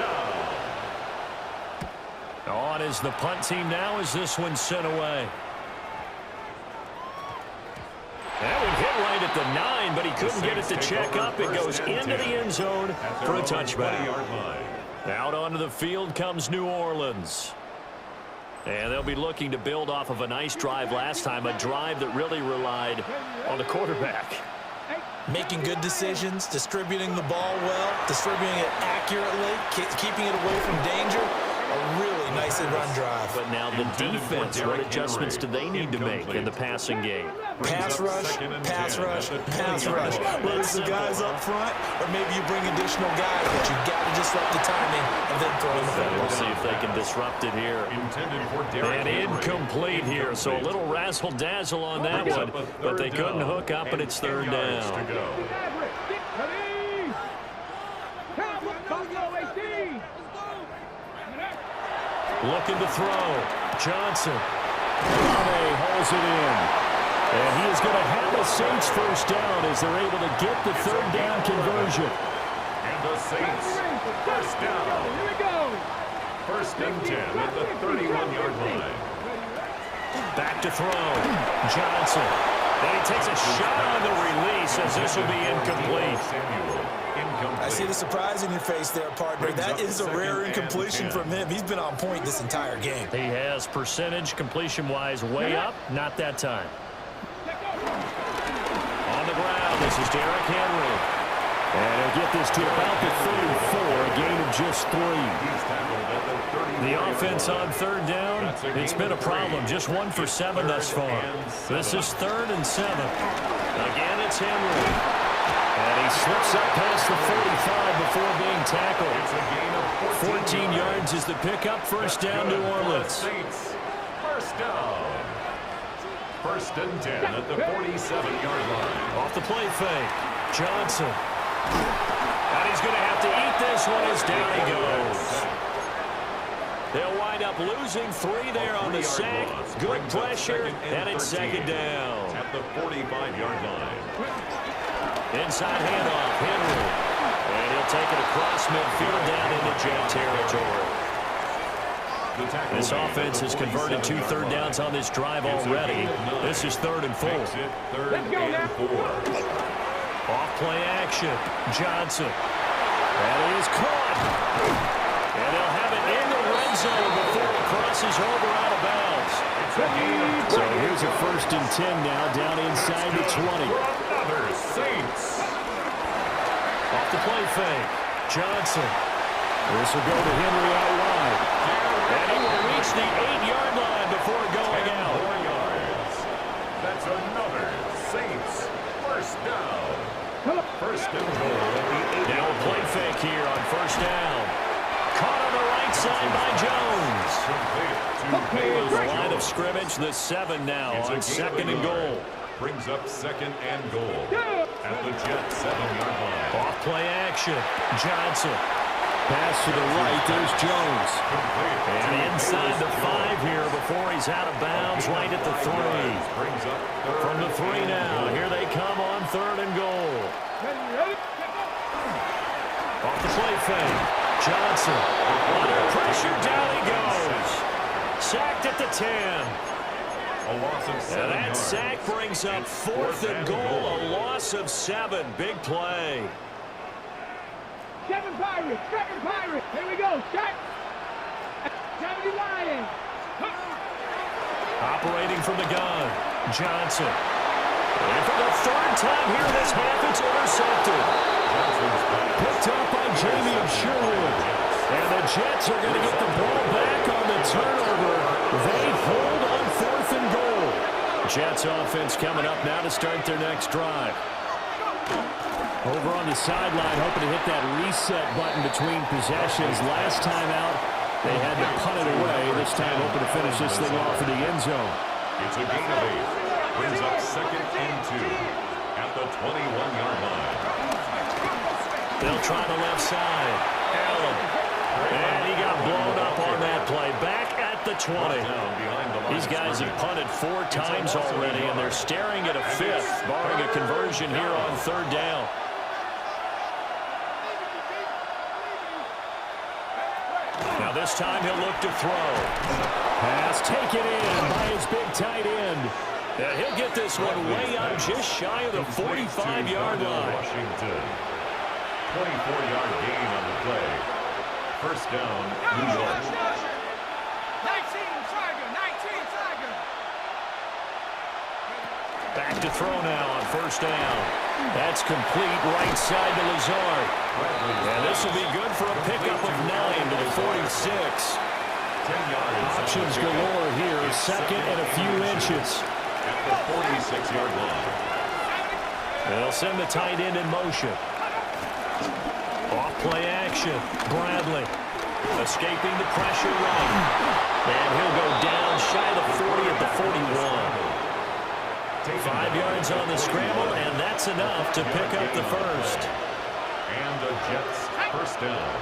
On is the punt team now as this one's sent away. That would hit right at the 9, but he couldn't get it to check up. It goes into the end zone for a touchback. Out onto the field comes New Orleans. And they'll be looking to build off of a nice drive last time, a drive that really relied on the quarterback. Making good decisions, distributing the ball well, distributing it accurately, keeping it away from danger. A really nicely run drive. But now the defense, what adjustments do they need to make in the passing game? Pass rush, pass rush, pass rush. Whether it's the guys up front, or maybe you bring additional guys, but you got to disrupt the timing and then throw the ball. We'll see if they can disrupt it here. And incomplete here, so a little razzle-dazzle on that one, but they couldn't hook up, and it's 3rd down. Looking to throw. Johnson. Holds it in. And he is going to have the Saints first down as they're able to get the 3rd down conversion. And the Saints first down. Here we go. 1st and 10 at the 31-yard line. Back to throw. Johnson. And he takes a shot on the release as this will be incomplete. I see the surprise in your face there, partner. That is a rare incompletion from him. He's been on point this entire game. He has percentage completion-wise way up. Not that time. On the ground, this is Derrick Henry. And he'll get this to about the 34, a gain of just 3. The offense on 3rd down, it's been a problem. Just 1 for 7 thus far. This is 3rd and 7. Again, it's Henry. And he slips up past the 45 before being tackled. 14 yards is the pickup. First down, New Orleans. First down. First and 10 at the 47-yard line. Off the play fake. Johnson. And he's going to have to eat this one as down he goes. They'll wind up losing 3 there on the sack. Good pressure, and it's second down. At the 45-yard line. Inside handoff, Henry. And he'll take it across midfield down into Jet territory. This offense has converted 2 third downs on this drive already. This is 3rd and 4. Off play action. Johnson. That is caught. And they'll have it in the red zone before it crosses over out of bounds. So here's a 1st and 10 now down inside the 20. Saints. Off the play fake. Johnson. This will go to Henry out wide. And he will reach the 8-yard line before going out. 4 yards. That's another Saints first down. First and goal at the 8. Now a play fake here on first down. Caught on the right side by Jones. The line of scrimmage, the 7 now on 2nd and goal. Brings up 2nd and goal at the Jet 7-yard line. Off play action. Johnson. Pass to the right. There's Jones. And inside the 5 here before he's out of bounds right at the 3. From the 3 now. Here they come on 3rd and goal. Off the play fake. Johnson. Under pressure. Down he goes. Sacked at the 10. A loss of 7 and that yards. sack brings up 4th and goal. A loss of 7. Big play. 7 Pirates, 7 Pirates. Here we go. Shot. 70 Lions. Operating from the gun. Johnson. And for the 3rd time here this half, it's intercepted. Picked up by Jamie of Sherwood. And the Jets are going to get the ball back on the turnover. They hold on 4th and goal. Jets offense coming up now to start their next drive. Over on the sideline, hoping to hit that reset button between possessions. Last time out, they had to punt it away. This time, hoping to finish this thing off in the end zone. It's a gain of 8. Brings up 2nd and 2 at the 21-yard line. They'll try the left side. Allen. And he got blown up on that play. Back at the 20. These guys have punted 4 times already, and they're staring at a 5th, barring a conversion here on 3rd down. Now this time he'll look to throw. Pass taken in by his big tight end. And he'll get this one way up just shy of the 45-yard line. Washington. 24-yard gain on the play. First down, New York. 19 Tiger, 19 Tiger. Back to throw now on first down. That's complete right side to Lazard. And this will be good for a pickup of 9 to the 46. 10 yards. Options galore here. 2nd and a few inches. At the 46-yard line. They'll send the tight end in motion. Off play action. Bradley escaping the pressure right. And he'll go down shy of the 40 at the 41. 5 yards on the scramble, and that's enough to pick up the first. And the Jets first down.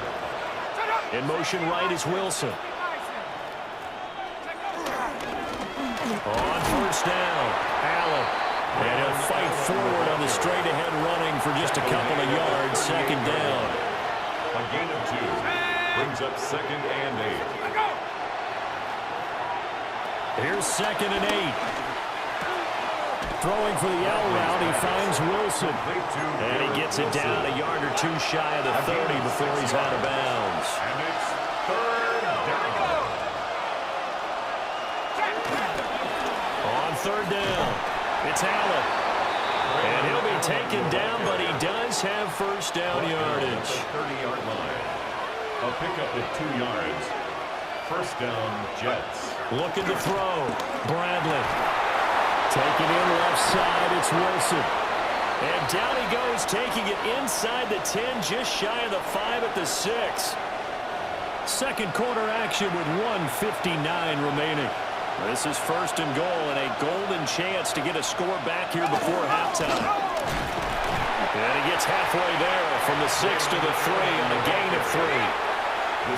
In motion right is Wilson. On first down, Allen. And he'll fight forward on the straight-ahead running for just a couple of yards. 2nd down. A gain of 2. Brings up 2nd and 8. Here's 2nd and 8. Throwing for the L route, he finds Wilson. And he gets it down a yard or 2 shy of the 30 before he's out of bounds. And it's 3rd down. On 3rd down, it's Allen. And he'll be taken down, but he does have first down yardage. 30-yard line. A pickup at 2 yards. First down, Jets. Looking to throw. Bradley. Taken in left side, it's Wilson. And down he goes, taking it inside the 10, just shy of the 5 at the 6. Second quarter action with 1:59 remaining. This is first and goal and a golden chance to get a score back here before halftime. And he gets halfway there from the 6 to the 3 on a gain of 3.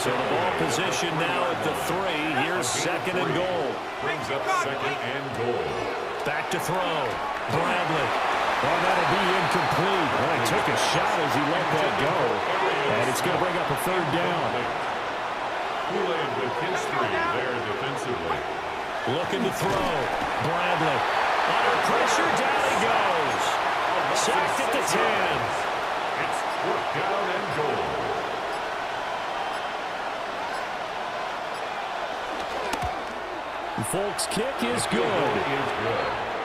So the ball position now at the 3. Here's second and goal. Brings up second and goal. Back to throw. Bradley. Well, that'll be incomplete. Well, he took a shot as he let that go. And it's going to bring up a third down. Kool-Aid with history there defensively. Looking to throw. Bradley. Under pressure, down he goes. Sacked at the 10. It's fourth down and goal. The Folks' kick is good.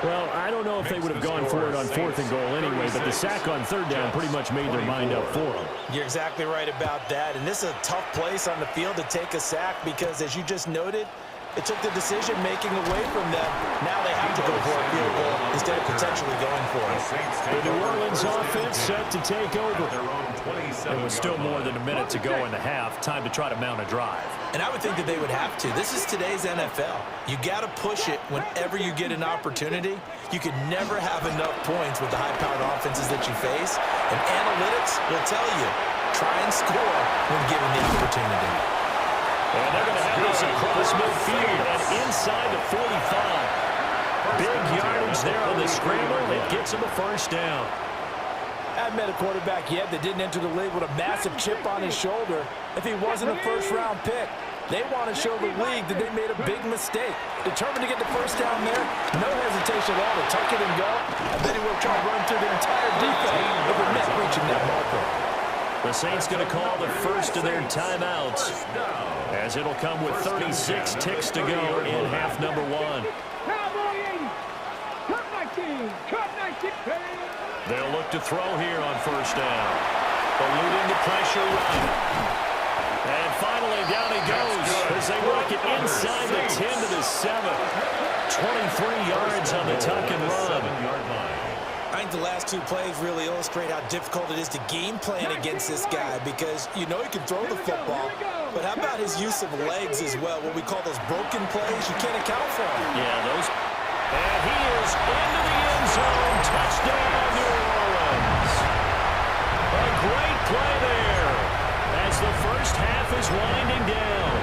Well, I don't know if they would have gone for it on fourth and goal anyway, but the sack on third down pretty much made their mind up for them. You're exactly right about that, and this is a tough place on the field to take a sack because, as you just noted, it took the decision-making away from them. Now they have to go for a field goal instead of potentially going for it. The New Orleans offense set to take over. It was still more than a minute to go in the half. Time to try to mount a drive. And I would think that they would have to. This is today's NFL. You got to push it whenever you get an opportunity. You can never have enough points with the high-powered offenses that you face. And analytics will tell you, try and score when given the opportunity. And they're going to have this across midfield and inside the 45. Big yardage there on the scramble. It gets them a first down. I haven't met a quarterback yet that didn't enter the league with a massive chip on his shoulder if he wasn't a first-round pick. They want to show the league that they made a big mistake. Determined to get the first down there, no hesitation at all to tuck it and go. I bet he would have tried to run through the entire defense if it meant reaching that marker. The Saints going to call the first of their timeouts as it'll come with 36 ticks to go in half number 1. They'll look to throw here on first down. Eluding the pressure running. And finally down he goes as they work it inside the 10 to the 7. 23 yards on the tuck and run. I think the last two plays really illustrate how difficult it is to game plan against this guy because you know he can throw the football, but how about his use of legs as well, what we call those broken plays? You can't account for them. Yeah, those. And he is into the end zone. Touchdown, New Orleans. A great play there as the first half is winding down.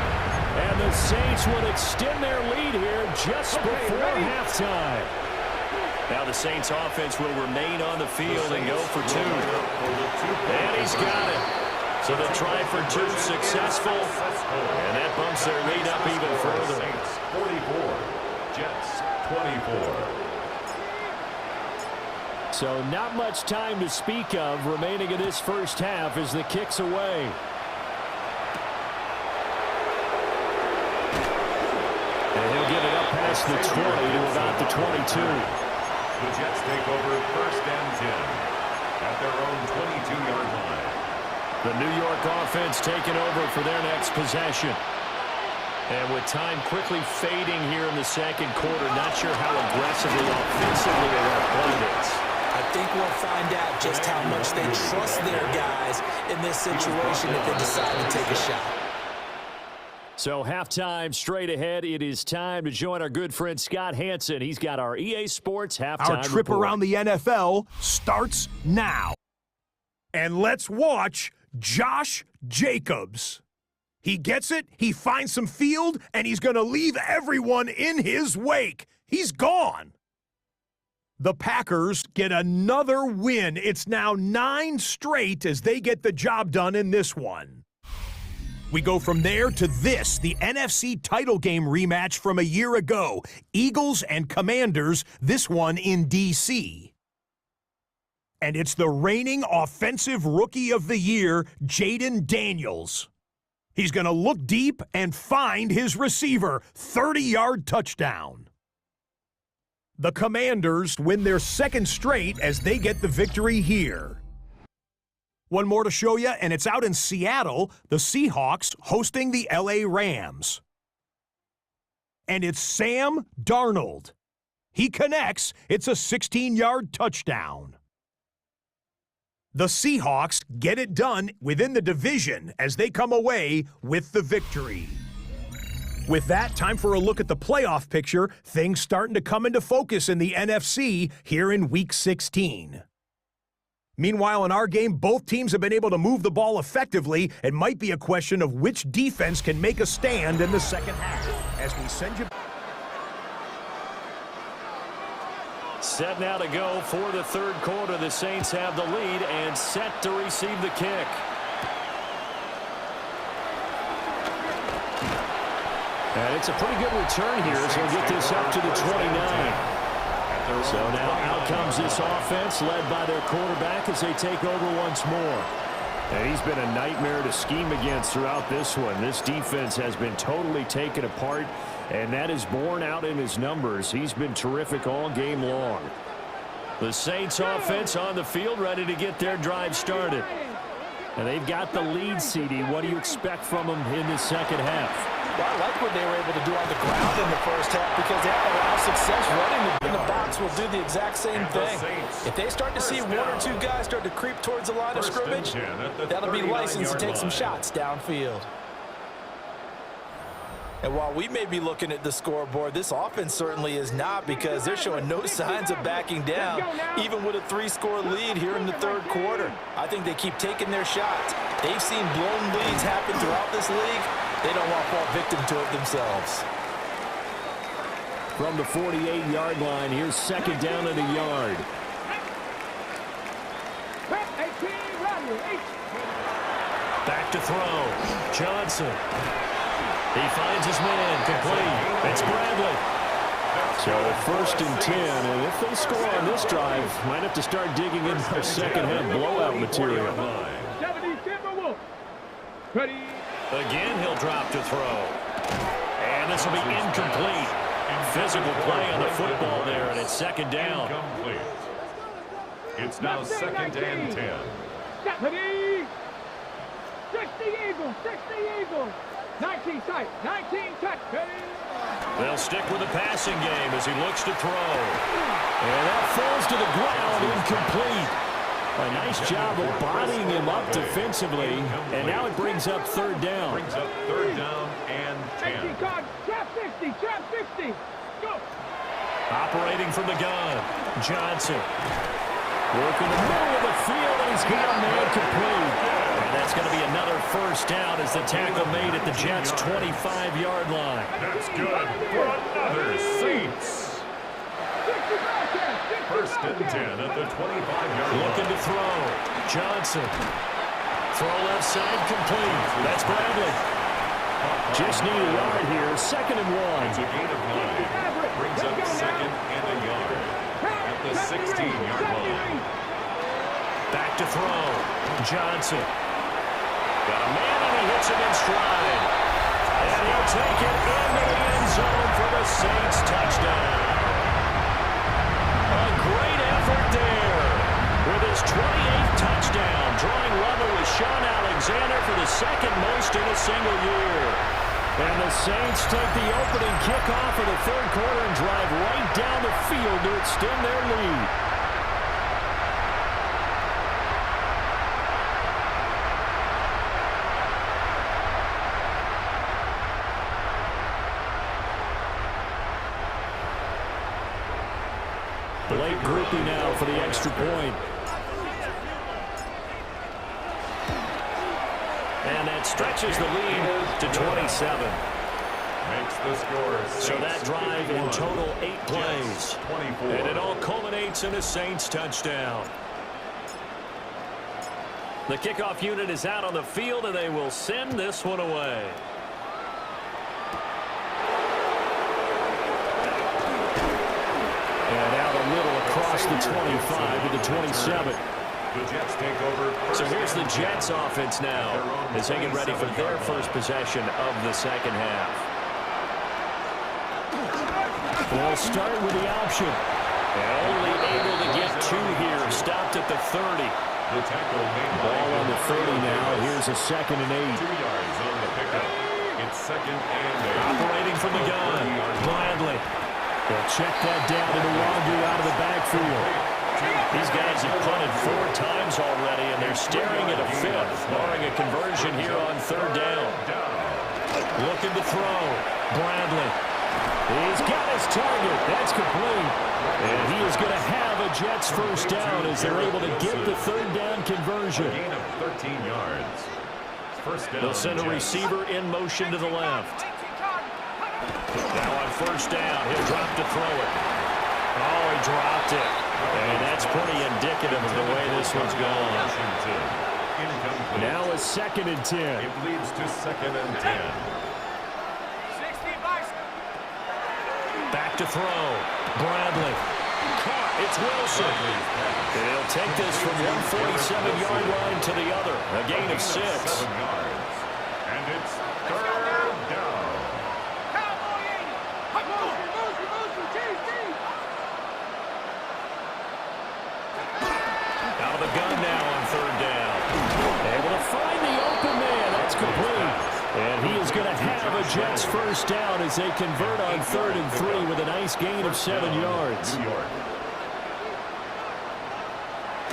And the Saints will extend their lead here just before halftime. Now the Saints offense will remain on the field and go for 2. And he's got it. So the try for 2 successful. And that bumps their lead up even further. 44, Jets 24. So not much time to speak of remaining in this first half as the kick's away. And he'll get it up past the 20 to about the 22. The Jets take over first and 10 at their own 22-yard line. The New York offense taking over for their next possession. And with time quickly fading here in the second quarter, not sure how aggressively offensively they want to play this. I think we'll find out just how much they trust their guys in this situation if they decide to take a shot. So halftime straight ahead. It is time to join our good friend Scott Hansen. He's got our EA Sports halftime Our trip report. around the NFL starts now. And let's watch Josh Jacobs. He gets it, he finds some field, and he's going to leave everyone in his wake. He's gone. The Packers get another win. It's now 9 straight as they get the job done in this one. We go from there to this, the NFC title game rematch from a year ago. Eagles and Commanders, this one in D.C. And it's the reigning offensive rookie of the year, Jaden Daniels. He's going to look deep and find his receiver, 30-yard touchdown. The Commanders win their second straight as they get the victory here. One more to show you, and it's out in Seattle, the Seahawks hosting the LA Rams. And it's Sam Darnold. He connects. It's a 16-yard touchdown. The Seahawks get it done within the division as they come away with the victory. With that, time for a look at the playoff picture. Things starting to come into focus in the NFC here in Week 16. Meanwhile, in our game, both teams have been able to move the ball effectively. It might be a question of which defense can make a stand in the second half. As we send you... Set now to go for the third quarter. The Saints have the lead and set to receive the kick. And it's a pretty good return here as he'll get this up to the 29. So now out comes this offense led by their quarterback as they take over once more. And he's been a nightmare to scheme against throughout this one. This defense has been totally taken apart, and that is borne out in his numbers. He's been terrific all game long. The Saints offense on the field ready to get their drive started. And they've got the lead, CD. What do you expect from them in the second half? Well, I like what they were able to do on the ground in the first half because they had a lot of success running in the box. Will do the exact same thing. If they start to see one or two guys start to creep towards the line of scrimmage, that'll be license to take some shots downfield. And while we may be looking at the scoreboard, this offense certainly is not because they're showing no signs of backing down, even with a 3-score lead here in the third quarter. I think they keep taking their shots. They've seen blown leads happen throughout this league. They don't want to fall victim to it themselves. From the 48-yard line, here's second down at a yard. Back to throw. Johnson. He finds his man, complete. It's Bradley. So first and 10, and if they score on this drive, might have to start digging in their second half blowout material. Again, he'll drop to throw. And this will be incomplete. Physical play on the football there, and it's second down. Incomplete. It's now second and 10. 60 Eagles, 60 Eagles. 19 tight, 19 touch. They'll stick with the passing game as he looks to throw. And that falls to the ground, incomplete. A nice job of bodying him up defensively, and now it brings up third down. Brings up third down and 10. Trap 60, trap 60. Go. Operating from the gun, Johnson. Working the middle of the field, and he's got a man complete. And that's going to be another first down as the tackle made at the Jets' 25-yard line. That's good for another Saints. First and 10 at the 25-yard line. Looking to throw. Johnson. Throw left side complete. That's Bradley. Just need a yard here. Second and 1. It's a gain of 9. Brings up second and a yard at the 16-yard line. Back to throw. Johnson. Got a man and he hits him in stride. And he'll take it into the end zone for the Saints touchdown. A great effort there with his 28th touchdown, drawing level with Sean Alexander for the second most in a single year. And the Saints take the opening kickoff of the third quarter and drive right down the field to extend their lead. Late groupie now for the extra point. And that stretches the lead to 27. Makes the score. So that drive in total 8 plays. 24. And it all culminates in a Saints touchdown. The kickoff unit is out on the field, and they will send this one away. And out a little across the 25 to the 27. The Jets take over. So here's the Jets offense now as they get ready for their first possession of the second half. They'll start with the option. And only able to get 2 here. Stopped at the 30. The tackle made Ball on the 30 now. Here's a second and 8. 2 yards on the pickup. It's second and 8. Operating from the gun. Bradley. They'll check that down to Nwangu out of the backfield. These guys have punted 4 times already, and they're staring at a 5th, barring a conversion here on 3rd down. Looking to throw. Bradley. He's got his target. That's complete. And he is going to have a Jets first down as they're able to get the 3rd down conversion. Gain of 13 yards. First down. They'll send a receiver in motion to the left. Now on 1st down, he'll drop to throw it. Oh, he dropped it. And that's pretty indicative of the way this one's going. Now a 2nd and 10. It leads to 2nd and 10. Back to throw. Bradley. Caught. It's Wilson. They'll take this from 147-yard line to the other. A gain of 6. 7 yards. And it's 3rd down. Out of the gun now on 3rd down. Able to find the open man. That's complete. And he is going to have a Jets first down as they convert on 3rd and 3 with a nice gain of 7 yards. New York.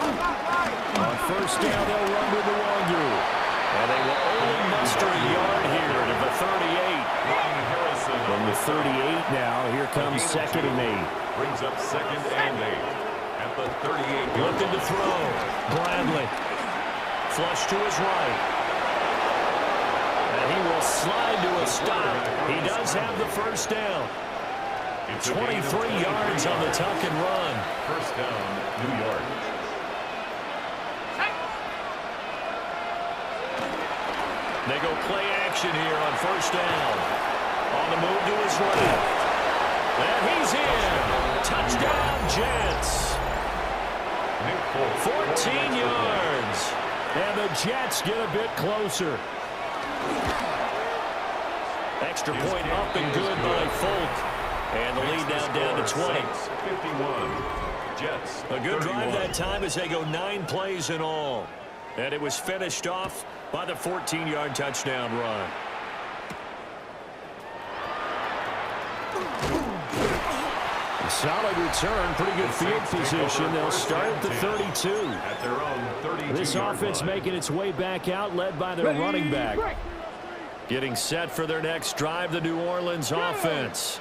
On 1st down, they'll run with the Wangu. And they will only muster a yard here to the 38. From the 38 now, here comes 2nd and 8. Brings up 2nd and 8. At the 38. Looking to throw. Bradley. Flush to his right. And he will slide to a stop. He does have the first down. 23 yards on the tuck and run. First down, New York. They go play action here on 1st down. On the move to his right. And he's in. Touchdown, Jets. 14 yards. And the Jets get a bit closer. Extra point up and good by Folk. And the lead now down to 20. 51. Jets. A good 31. drive that time as they go 9 plays in all. And it was finished off by the 14-yard touchdown run. A solid return, pretty good field position. They'll start at the 32. At their own 32. This offense making its way back out, led by their running back. Getting set for their next drive, the New Orleans offense.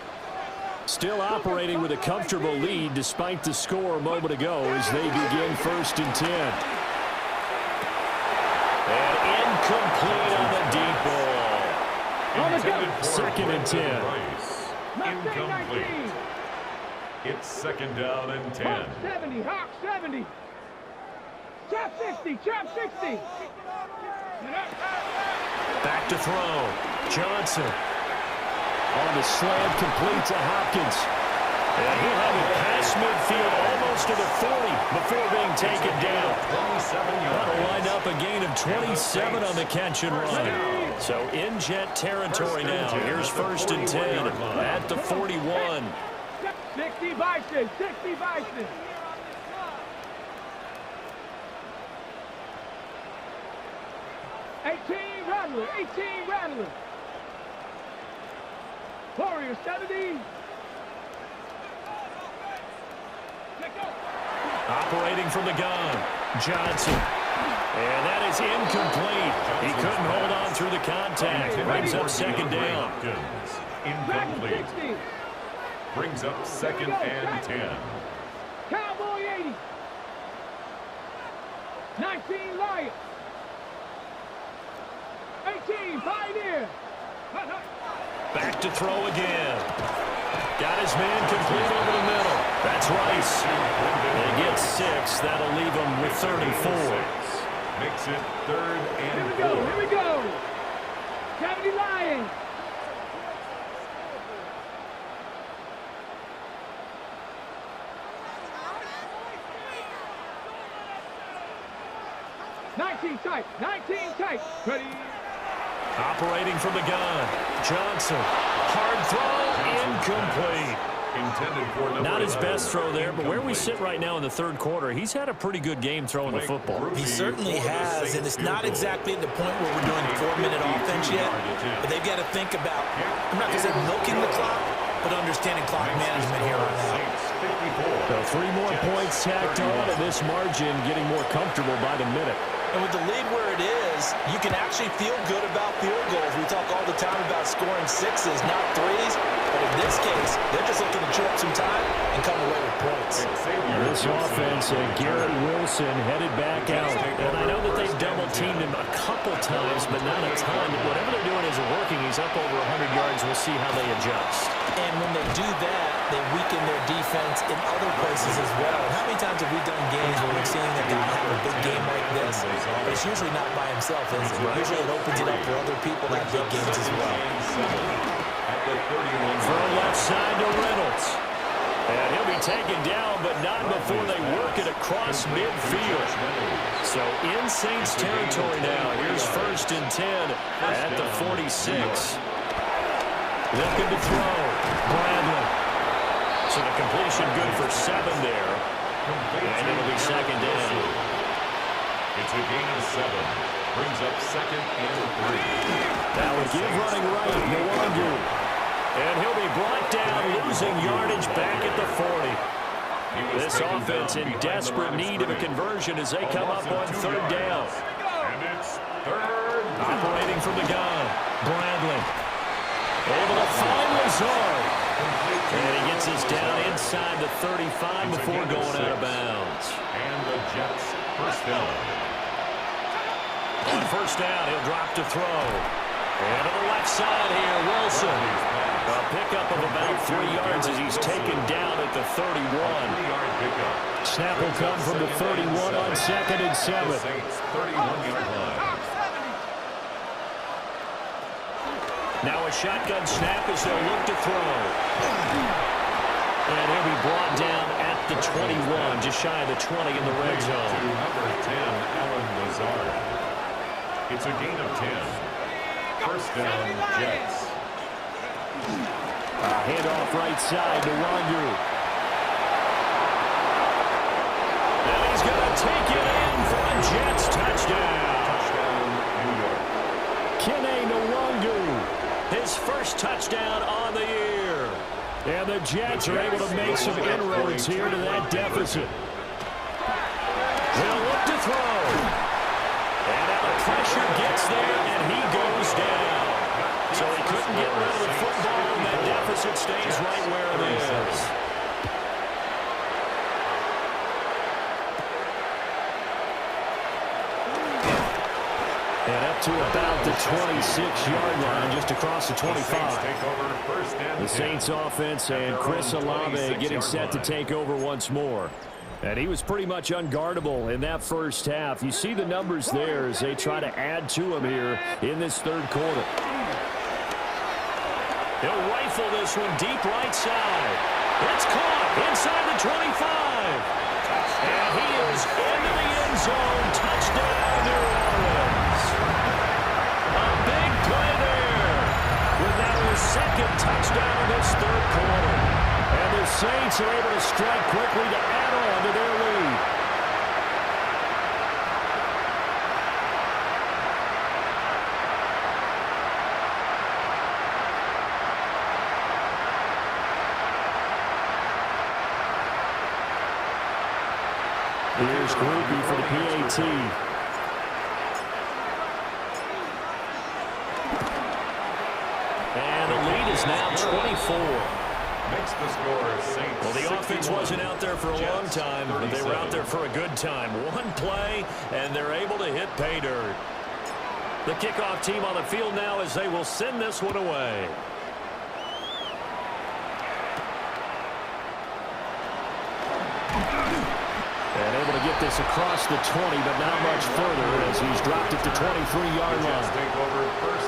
Still operating with a comfortable lead despite the score a moment ago as they begin 1st and 10. And incomplete on the deep ball. 2nd and 10. Incomplete. It's 2nd down and 10. Hawk 70, Hawk 70. Chop 60, chop 60. Back to throw. Johnson. On the slant, complete to Hopkins. And he'll have it past midfield, almost to the 40 before being taken down. That'll wind up a gain of 27 on the catch and run. So in Jet territory now. Here's 1st and 10 at the 41. 60 Bison, 60 Bison. Rattler, 18 Rattler. Warrior 70. Operating from the gun, Johnson. And that is incomplete. He couldn't hold on through the contact. It brings up 2nd down. Incomplete. Brings up 2nd and 10. Cowboy 80. 19 Lions. 18 Pioneer. Back to throw again. Got his man complete over the middle. That's Rice. They get 6. That'll leave him with 34. Makes it 3rd and 4. Here we go. 70 Lions. Tight. 19 tight. Ready. Operating from the gun. Johnson. Hard throw. Incomplete. Intended for Not his best throw there, but where we sit right now in the 3rd quarter, he's had a pretty good game throwing the football. He certainly has, and it's not exactly at the point where we're doing 4-minute offense yet, but they've got to think about, I'm not going to say milking the clock, but understanding clock management here on out. So 3 more points tacked on, and this margin getting more comfortable by the minute. And with the lead where it is, you can actually feel good about field goals. We talk all the time about scoring 6s, not 3s. But in this case, they're just looking to chew up some time and come away with points. This offense, Garrett Wilson headed back out. And I know that they've double-teamed him a couple times, but not a ton. Whatever they're doing isn't working. He's up over 100 yards. We'll see how they adjust. And when they do that, they weaken their defense in other places as well. How many times have we done games where we've seen a guy have a big game like this? But it's usually not by himself, is it? Usually it opens it up for other people to have big games as well. Throw left side to Reynolds. And he'll be taken down, but not before they work it across midfield. So in Saints territory now. Here's 1st and 10 at the 46. Looking to throw. Bradley. So the completion good for 7 there. And it'll be 2nd down. It's a gain of 7. Brings up 2nd and 3. That will give running right. Nwangu. And he'll be brought down, losing yardage back at the 40. This offense in desperate need of a conversion as they come up on 3rd down. And it's 3rd. Operating from the gun. Bradley. Able to find Lazard. And he gets us down inside the 35 before going out of bounds. And the Jets 1st down. On 1st down, he'll drop to throw. And to the left side here, Wilson. A pickup of about 3 yards as he's taken down at the 31. 3-yard pickup. Snap will come from the 31 on 2nd and 7. Saints 31-yard line. Now a shotgun snap as they'll look to throw. And he'll be brought down at the 21, just shy of the 20 in the red zone. To number 10, Alan Lazard. It's a gain of 10. 1st down, Jets. Handoff right side to Wangu. And he's going to take it in for a Jets touchdown. Touchdown, New York. Kene Nwangu, his 1st touchdown on the year. And the Jets are able to make some inroads here to that deficit. They'll look to throw. And now the pressure gets there, and he goes down. So he couldn't get rid of the football, and that deficit stays right where it is. And up to about the 26-yard line, just across the 25. The Saints offense and Chris Olave getting set to take over once more. And he was pretty much unguardable in that 1st half. You see the numbers there as they try to add to him here in this 3rd quarter. He'll rifle this one deep right side. It's caught inside the 25. And he is into the end zone. Touchdown, New Orleans. A big play there. With now his 2nd touchdown in this 3rd quarter. And the Saints are able to strike quickly to add on to their lead. Here's Groupie for the PAT. And the lead is now 24. Makes the score Saints. Well, the offense wasn't out there for a long time, but they were out there for a good time. One play, and they're able to hit pay dirt. The kickoff team on the field now as they will send this one away. And able to get this across the 20, but not much further as he's dropped it to 23-yard line.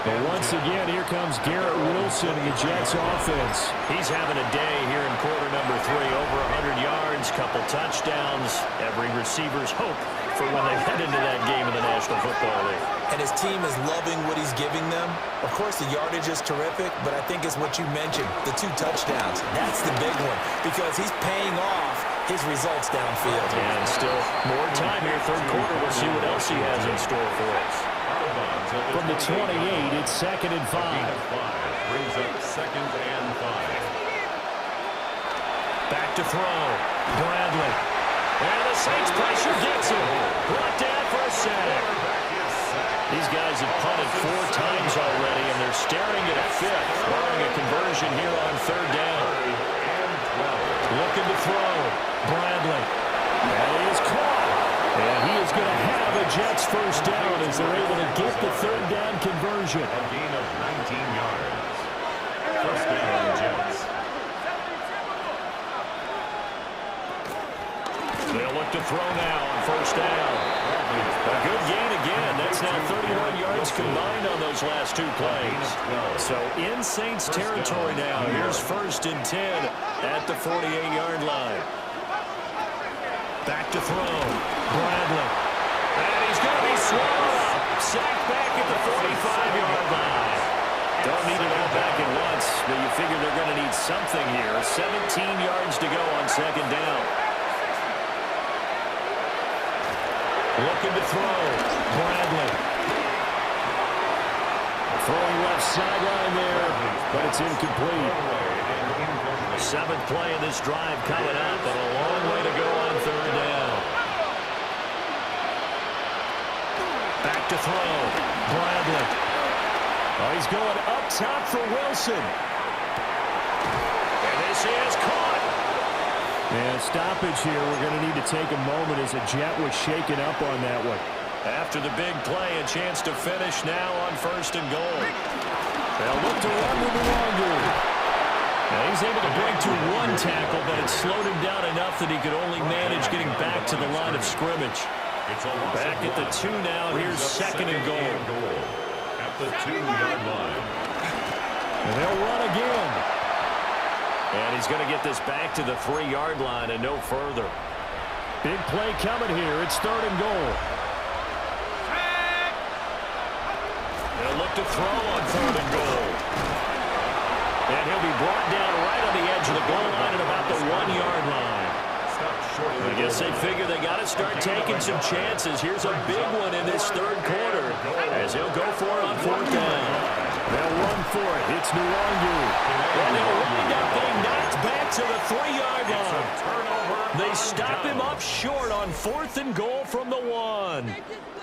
But once again, here comes Garrett Wilson in the Jets offense. He's having a day here in quarter number 3. Over 100 yards, couple touchdowns. Every receiver's hope for when they head into that game in the National Football League. And his team is loving what he's giving them. Of course, the yardage is terrific, but I think it's what you mentioned, the 2 touchdowns. That's the big one because he's paying off his results downfield. And still more time here, 3rd quarter. We'll see what else he has in store for us. From the 28, it's 2nd and 5. Brings up 2nd and 5. Back to throw. Bradley. And the Saints pressure gets him. Brought down for a sack. These guys have punted 4 times already, and they're staring at a 5th, barring a conversion here on 3rd down. Looking to throw. Bradley. And he is caught. And he is going to have a Jets first down as they're able to get the 3rd down conversion. A gain of 19 yards. First down, Jets. They'll look to throw now on 1st down. A good gain again. That's now 31 yards combined on those last 2 plays. So in Saints territory now. Here's 1st and 10 at the 48-yard line. Back to throw. Bradley. And he's going to be swallowed up. Sacked back at the 45-yard line. Don't need it all back at once, but you figure they're going to need something here. 17 yards to go on 2nd down. Looking to throw. Bradley. Throwing left sideline there, but it's incomplete. The 7th play in this drive coming up, and a long way to go on 3rd down. Back to throw. Bradley. Oh, he's going up top for Wilson. And this is caught. And stoppage here. We're going to need to take a moment as a Jet was shaken up on that one. After the big play, a chance to finish now on 1st and goal. They'll look to run with Nwangu. Now he's able to break to 1 tackle, but it slowed him down enough that he could only manage getting back to the line of scrimmage. Back at the 2 now. Here's 2nd and goal. At the 2-yard line. And they'll run again. And he's going to get this back to the 3-yard line and no further. Big play coming here. It's 3rd and goal. They'll look to throw on 3rd and goal. And he'll be brought down right on the edge of the goal line at about the 1-yard line. I guess they figure they got to start taking some chances. Here's a big one in this 3rd quarter as he'll go for it on 4th down. They'll run for it. It's Nwangu. And he'll wind up being knocked back to the 3-yard line. They stop him up short on 4th and goal from the 1.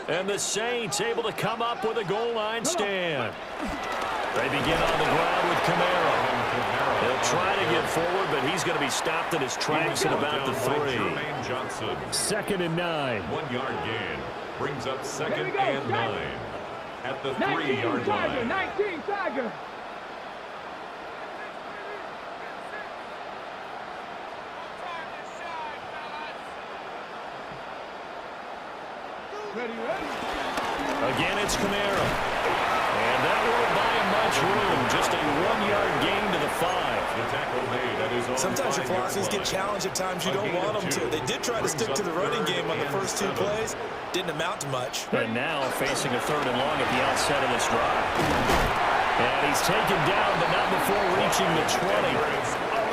And the Saints able to come up with a goal line stand. They begin on the ground with Camaro. He'll try to get forward, but he's going to be stopped in his tracks at about the 3. 2nd and 9. 1-yard gain. Brings up 2nd and 9. At the 3-yard line. 19 Tiger. Ready. Again, it's Camaro. And that won't buy him much room. Just a 1-yard gain to the 5. The tackle made at his own Sometimes your philosophies get challenged at times you don't want them to. They did try to stick to the running game on the first 2 plays. Didn't amount to much. And now facing a 3rd and long at the outset of this drive. And he's taken down, but not before reaching the 20.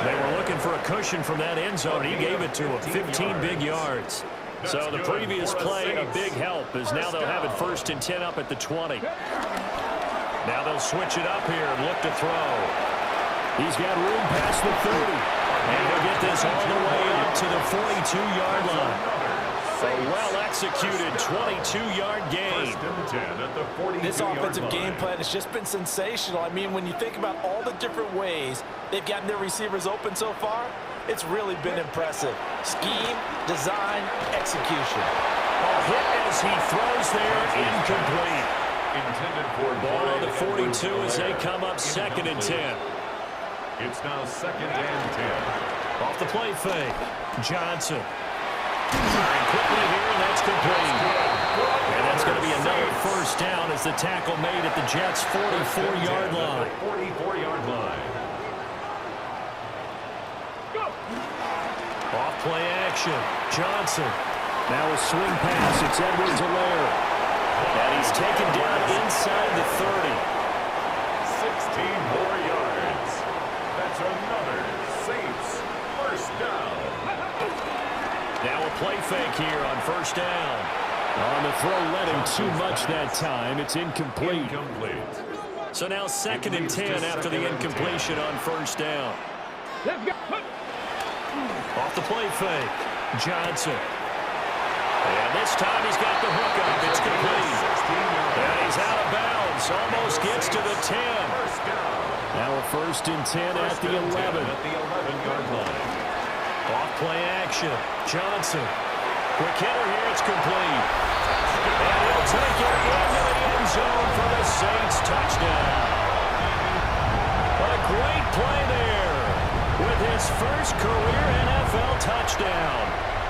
They were looking for a cushion from that end zone. He gave it to him. 15 big yards. So the previous play, a big help, as now they'll have it 1st and 10 up at the 20. Now they'll switch it up here and look to throw. He's got room past the 30. And he'll get this all the way up to the 42-yard line. A well-executed 22-yard gain. This offensive game plan has just been sensational. I mean, when you think about all the different ways they've gotten their receivers open so far, it's really been impressive. Scheme, design, execution. A hit as he throws there, incomplete. Intended for ball on the 42 as they come up 2nd and 10. It's now 2nd and 10. Off the play fake. Johnson. And quickly here, and that's complete. And that's going to be another 1st down as the tackle made at the Jets' 44-yard line. 44-yard line. Off play action. Johnson. Now a swing pass. It's Edwards-Helaire. And he's taken down inside the 30. 16 more yards. That's another Saints 1st down. Now a play fake here on 1st down. On the throw, led him too much that time. It's incomplete. So now 2nd and 10 after the incompletion on 1st down. Let's go. Off the play fake. Johnson. And this time he's got the hook up. It's complete. And he's out of bounds. Almost gets to the 10. Now a 1st and 10 at the 11. At the 11-yard line. Off play action. Johnson. Quick hitter here. It's complete. And he'll take it into the end zone for the Saints touchdown. What a great play there with his first career NFL touchdown.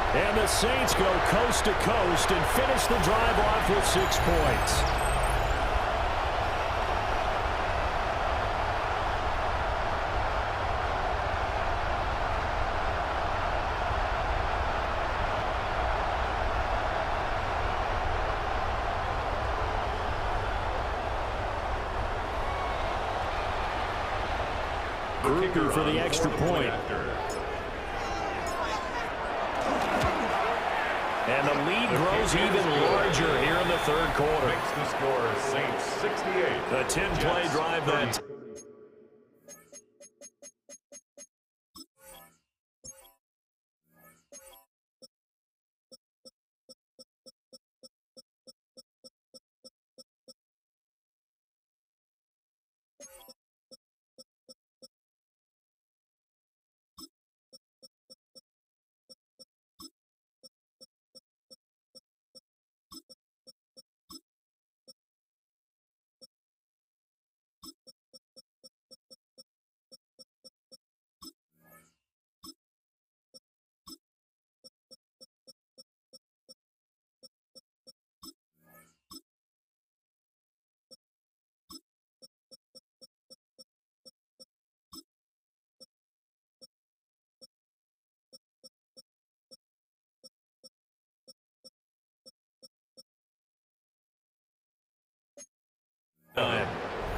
And the Saints go coast to coast and finish the drive off with 6 points. Gruber for the extra point. And the lead grows even larger here in the 3rd quarter. Makes the score Saints 68. The 10-play drive that.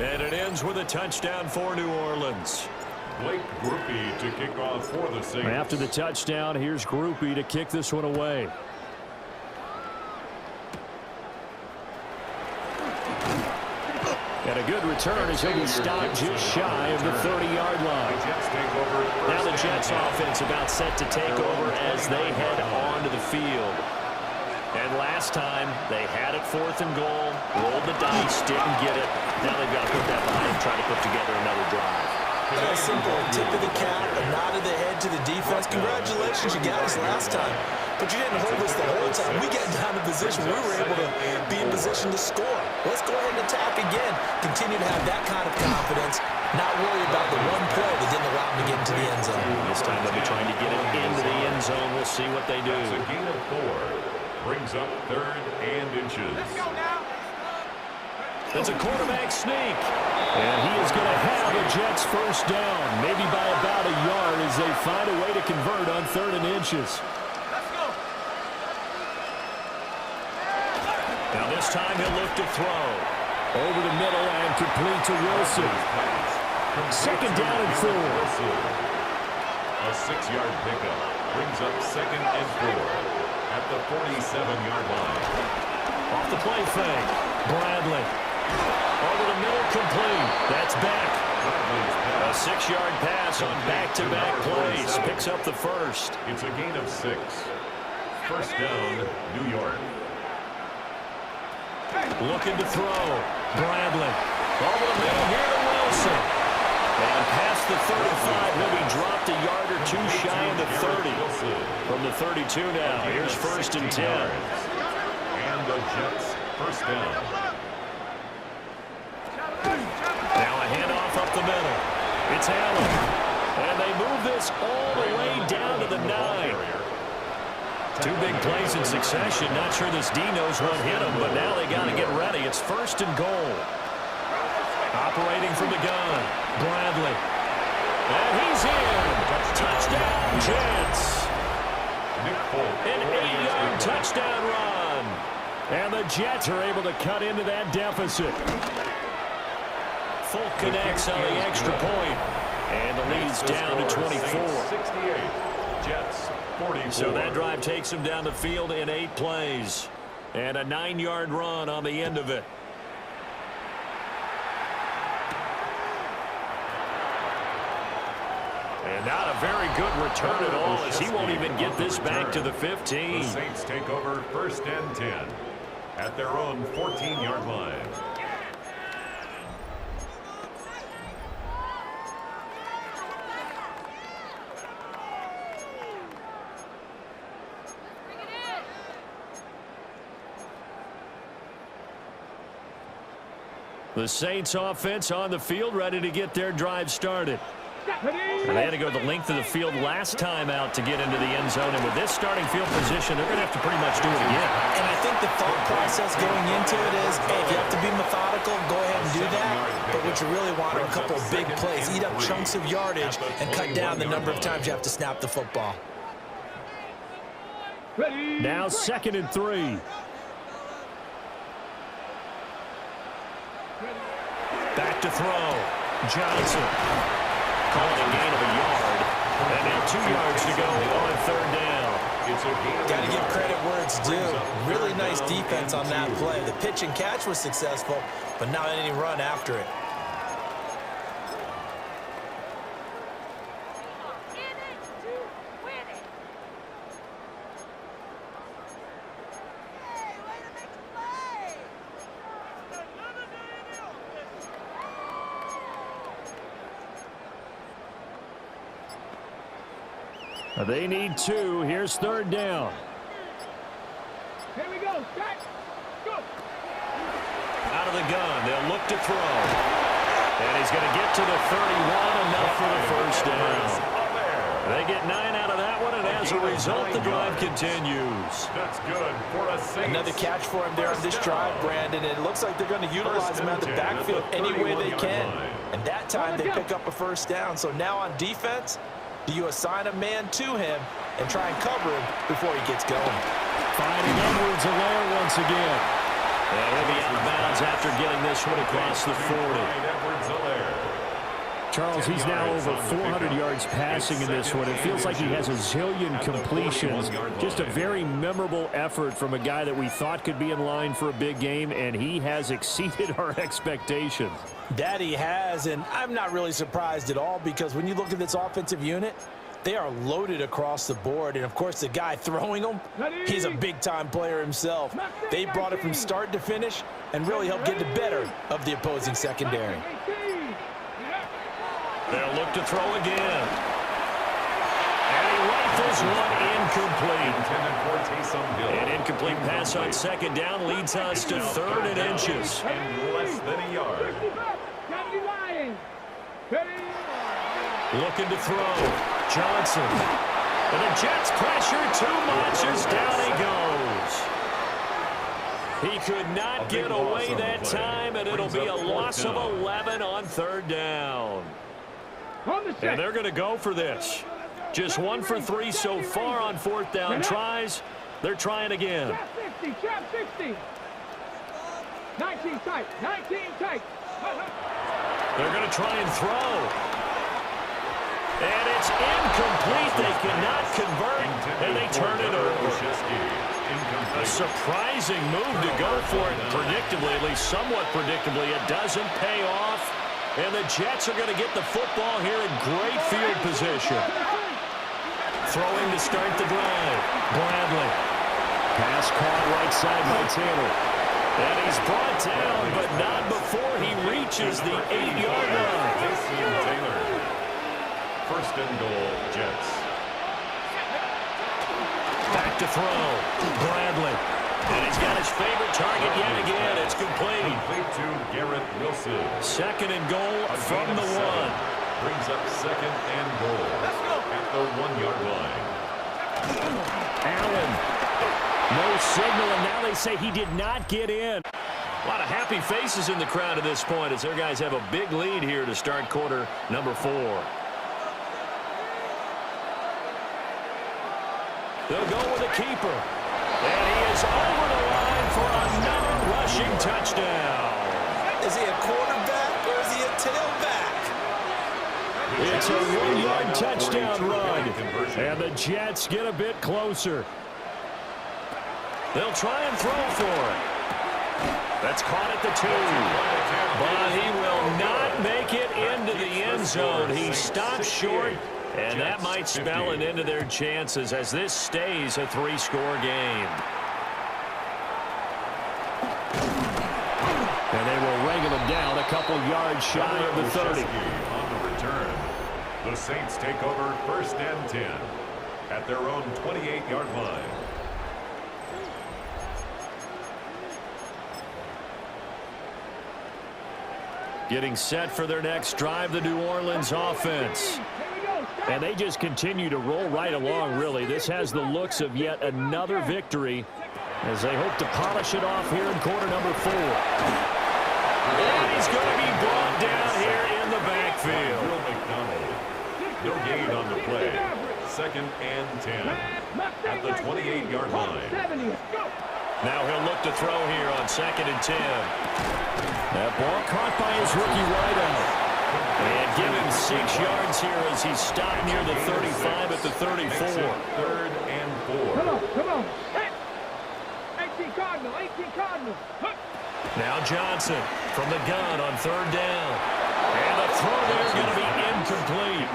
And it ends with a touchdown for New Orleans. Blake Grupe to kick off for the Saints. After the touchdown, here's Grupe to kick this one away. And a good return as he'll be stopped just shy of the 30-yard line. Now the Jets offense about set to take over as they head onto the field. And last time, they had it 4th and goal, rolled the dice, didn't get it. Now they've got to put that behind and try to put together another drive. A simple tip of the cap, a nod of the head to the defense. Congratulations, you got us last time. But you didn't hold us the whole time. We get down in position. We were able to be in position to score. Let's go ahead and attack again. Continue to have that kind of confidence. Not worry about the one play that didn't allow them to get into the end zone. This time they'll be trying to get it into the end zone. We'll see what they do. That's a gain of 4. Brings up 3rd and inches. It's a quarterback sneak. And he is going to have the Jets first down, maybe by about a yard as they find a way to convert on 3rd and inches. Now this time he'll look to throw. Over the middle and complete to Wilson. 2nd down and 4. A 6-yard pickup brings up 2nd and 4 at the 47-yard line. Off the play fake. Bradley. Over the middle, complete. That's back. A 6-yard pass on back-to-back plays. Picks up the 1st. It's a gain of 6. First down, New York. Looking to throw. Bradley. Over the middle here to Wilson. And past the 35, he'll be dropped a yard or 2 shy of the 30. From the 32 now, here's 1st and 10. And the Jets first down. Now a handoff up the middle. It's Allen. And they move this all the way down to the 9. 2 big plays in succession. Not sure this D knows what hit him, but now they got to get ready. It's 1st and goal. Operating from the gun. Bradley. And he's in. Touchdown, Jets. An 8-yard touchdown run. And the Jets are able to cut into that deficit. Folk connects on the extra point. And the lead's down to 24. 68. Jets 44. So that drive takes them down the field in 8 plays. And a 9-yard run on the end of it. And not a very good return at all, as he won't even get this back to the 15. The Saints take over 1st and 10 at their own 14-yard line. The Saints offense on the field, ready to get their drive started. And they had to go the length of the field last time out to get into the end zone. And with this starting field position, they're going to have to pretty much do it again. And I think the thought process going into it is, hey, if you have to be methodical, go ahead and do that. But what you really want are a couple of big plays. Eat up chunks of yardage and cut down the number of times you have to snap the football. Now 2nd and 3. Back to throw. Johnson. Called a gain of a yard. And now 2 yards to go on 3rd down. Got to give credit where it's due. Really nice defense on that play. The pitch and catch was successful, but not any run after it. They need 2. Here's 3rd down. Here we go. Back. Go. Out of the gun. They'll look to throw. And he's going to get to the 31, enough for the 1st down. They get 9 out of that one, and as a result, the drive continues. That's good for a Saints. Another catch for him there on this drive, Brandon. It looks like they're going to utilize him out of the backfield any way they can. And that time, they pick up a 1st down. So now on defense, do you assign a man to him and try and cover him before he gets going? Finding Edwards-Helaire once again. And he'll be out of bounds after getting this one across the 40. Charles, he's now over 400 yards passing in this one. It feels like he has a zillion completions. Just a very memorable effort from a guy that we thought could be in line for a big game, and he has exceeded our expectations. That he has, and I'm not really surprised at all, because when you look at this offensive unit, they are loaded across the board. And, of course, the guy throwing them, he's a big-time player himself. They brought it from start to finish and really helped get the better of the opposing secondary. They'll look to throw again. And he rifles one incomplete. An incomplete pass on 2nd down leads us to 3rd and inches. And less than a yard. Looking to throw. Johnson. And the Jets pressure too much as down he goes. He could not get away that time, and it'll be a loss of 11 on 3rd down. And they're going to go for this. Just 1 for 3 so far on 4th down tries. They're trying again. Trap 60. 19 tight. 19 tight. They're going to try and throw. And it's incomplete. They cannot convert, and they turn it over. A surprising move to go for it. Predictably, at least somewhat predictably, it doesn't pay off. And the Jets are going to get the football here in great field position. Throwing to start the drive. Bradley. Pass caught right side by Taylor. And he's brought down, but not before he reaches the 8-yard line. Taylor. 1st and goal, Jets. Back to throw. Bradley. And he's got his favorite target yet again. It's complete. Complete to Garrett Wilson. 2nd and goal from the 1. Brings up 2nd and goal. At the 1-yard line. Allen. No signal, and now they say he did not get in. A lot of happy faces in the crowd at this point as their guys have a big lead here to start quarter number 4. They'll go with a keeper. And he is over the line for another rushing touchdown. Is he a quarterback or is he a tailback? It's a 1-yard touchdown run. And the Jets get a bit closer. They'll try and throw for it. That's caught at the 2. But he will not make it into the end zone. He stops short And that might spell an end to their chances as this stays a 3-score game. And they will wrangle him down a couple yards shy of the 30. On the return, the Saints take over 1st and 10 at their own 28-yard line. Getting set for their next drive, the New Orleans offense. And they just continue to roll right along, really. This has the looks of yet another victory as they hope to polish it off here in quarter number 4. And he's going to be brought down here in the backfield. No gain on the play. 2nd and 10 at the 28-yard line. Now he'll look to throw here on 2nd and 10. That ball caught by his rookie wideout. And give him 6 yards here as he's stopped near the 35 at the 34. 3rd and 4. Come on. 18 Cardinal. Now Johnson from the gun on 3rd down. And the throw there is going to be incomplete.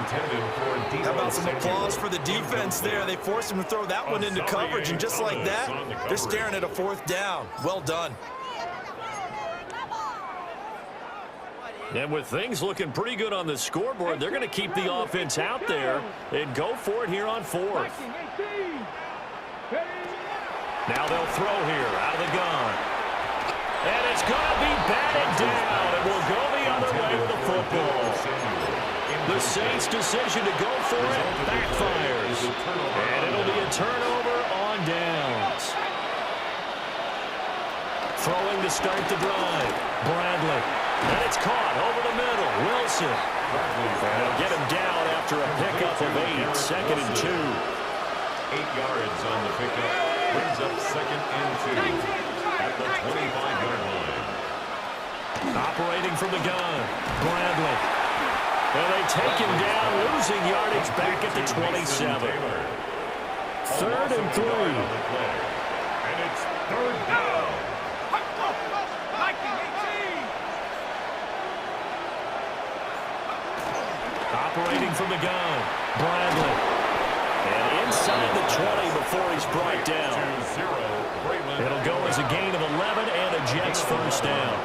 How about some applause for the defense there? They forced him to throw that one into coverage, and just like that, they're staring at a 4th down. Well done. And with things looking pretty good on the scoreboard, they're going to keep the offense out there and go for it here on 4th. Now they'll throw here out of the gun. And it's going to be batted down, and we'll go the other way with the football. The Saints' decision to go for it backfires. And it'll be a turnover on downs. Throwing to start the drive. Bradley. And it's caught over the middle. Wilson. And they'll get him down after a pickup of 8. 2nd and 2. 8 yards on the pickup. Brings up 2nd and 2 at the 25-yard line. Operating from the gun. Bradley. And they take him down, losing yardage back at the 27. 3rd and 3. And it's 3rd down. Operating from the gun. Bradley. And inside the 20 before he's brought down. It'll go as a gain of 11 and a Jets 1st down.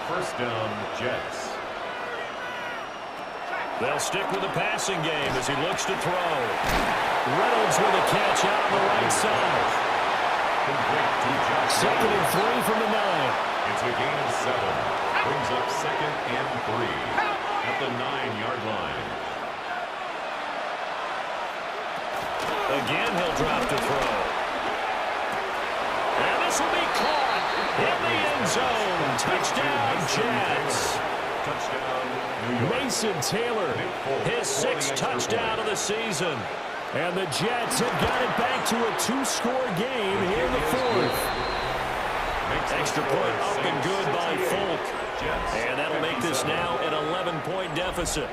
1st down, Jets. They'll stick with the passing game as he looks to throw. Reynolds with a catch out on the right side. 2nd and 3 from the 9. It's a gain of 7. Brings up 2nd and 3 at the 9-yard line. Again, he'll drop to throw. And this will be caught in the end zone. Touchdown, Jets. Touchdown, New York. Mason Taylor, his 6th touchdown of the season. And the Jets have got it back to a 2-score game here in the 4th. Extra point up and good by Folk. And that'll make this now an 11-point deficit.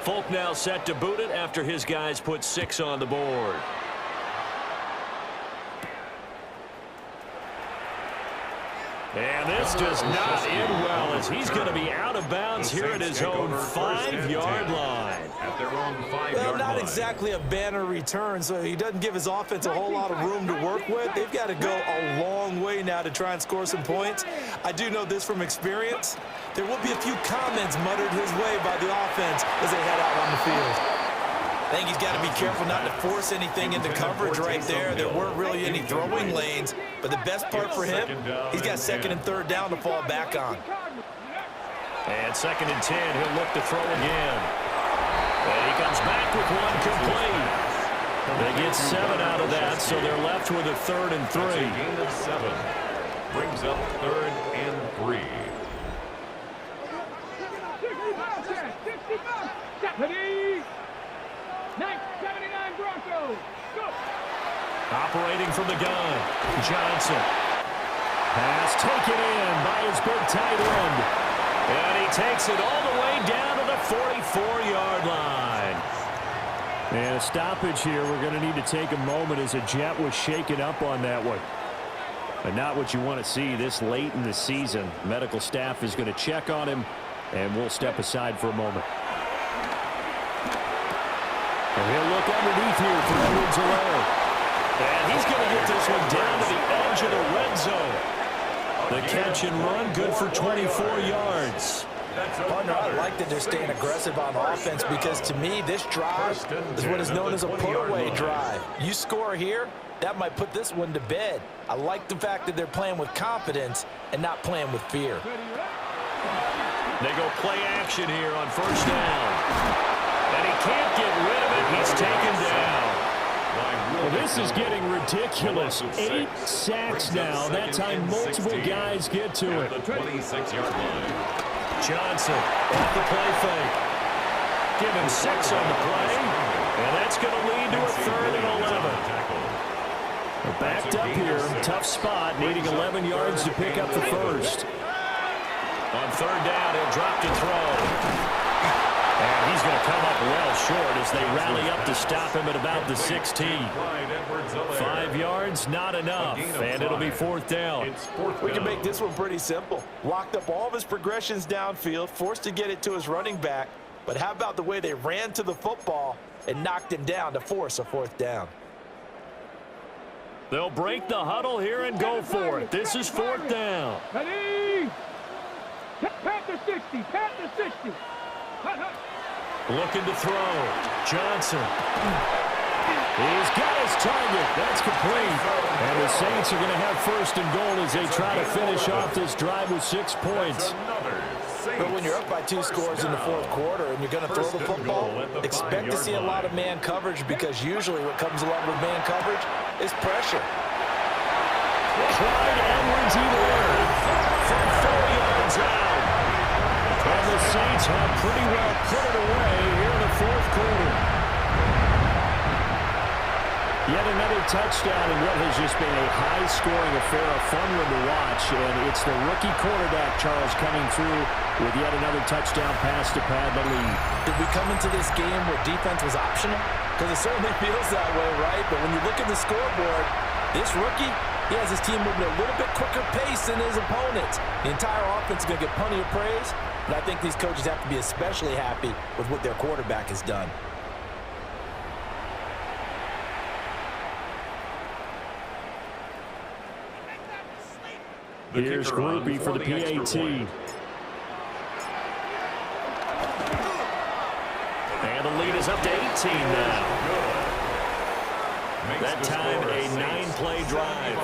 Folk now set to boot it after his guys put 6 on the board. And this does not end well as he's going to be out of bounds here at his own 5-yard line. At their own 5-yard line. Well, not exactly a banner return, so he doesn't give his offense a whole lot of room to work with. They've got to go a long way now to try and score some points. I do know this from experience. There will be a few comments muttered his way by the offense as they head out on the field. I think he's got to be careful not to force anything into coverage right there. There weren't really any throwing lanes, but the best part for him, he's got 2nd and 3rd down to fall back on. And 2nd and 10, he'll look to throw again. And he comes back with one complete. They get 7 out of that, so they're left with a 3rd and 3. That's a gain of 7. Brings up 3rd and 3. Operating from the gun, Johnson. Pass taken in by his big tight end. And he takes it all the way down to the 44-yard line. And a stoppage here. We're going to need to take a moment as a Jet was shaken up on that one. But not what you want to see this late in the season. Medical staff is going to check on him, and we'll step aside for a moment. underneath here for Edwards-Helaire. And he's going to get this one down to the edge of the red zone. The catch and run, good for 24 yards. Partner, I like that they're staying aggressive on offense because, to me, this drive is what is known as a put-away drive. You score here, that might put this one to bed. I like the fact that they're playing with confidence and not playing with fear. They go play action here on first down. And he can't get rid of it. He's taken down. Well, this is getting ridiculous. 8 sacks now. That time multiple guys get to it. The 26-yard line. Johnson off the play fake. Give him 6 on the play. And that's going to lead to a 3rd and 11. Backed up here. Tough spot. Needing 11 yards to pick up the first. On 3rd down, he'll drop to throw. And he's going to come up well short as they rally up to stop him at about the 16. 5 yards, not enough. And it'll be 4th down. We can make this one pretty simple. Locked up all of his progressions downfield, forced to get it to his running back. But how about the way they ran to the football and knocked him down to force a 4th down? They'll break the huddle here and go for it. This is 4th down. Ready? Pat the 60. Pat the 60. Looking to throw. Johnson. He's got his target. That's complete. And the Saints are going to have 1st and goal as they try to finish off this drive with 6 points. But when you're up by 2 scores in the 4th quarter and you're going to throw the football, expect to see a lot of man coverage because usually what comes along with man coverage is pressure. Clyde Edwards-Helaire from 4 yards out. And the Saints have pretty well put it away here in the 4th quarter. Yet another touchdown in what has just been a high-scoring affair, a fun one to watch. And it's the rookie quarterback, Charles, coming through with yet another touchdown pass to pad the lead. Did we come into this game where defense was optional? Because it certainly feels that way, right? But when you look at the scoreboard, this rookie, he has his team moving at a little bit quicker pace than his opponents. The entire offense is going to get plenty of praise, but I think these coaches have to be especially happy with what their quarterback has done. Here's Groupie for the PAT. And the lead is up to 18 now. That time a 9-play drive.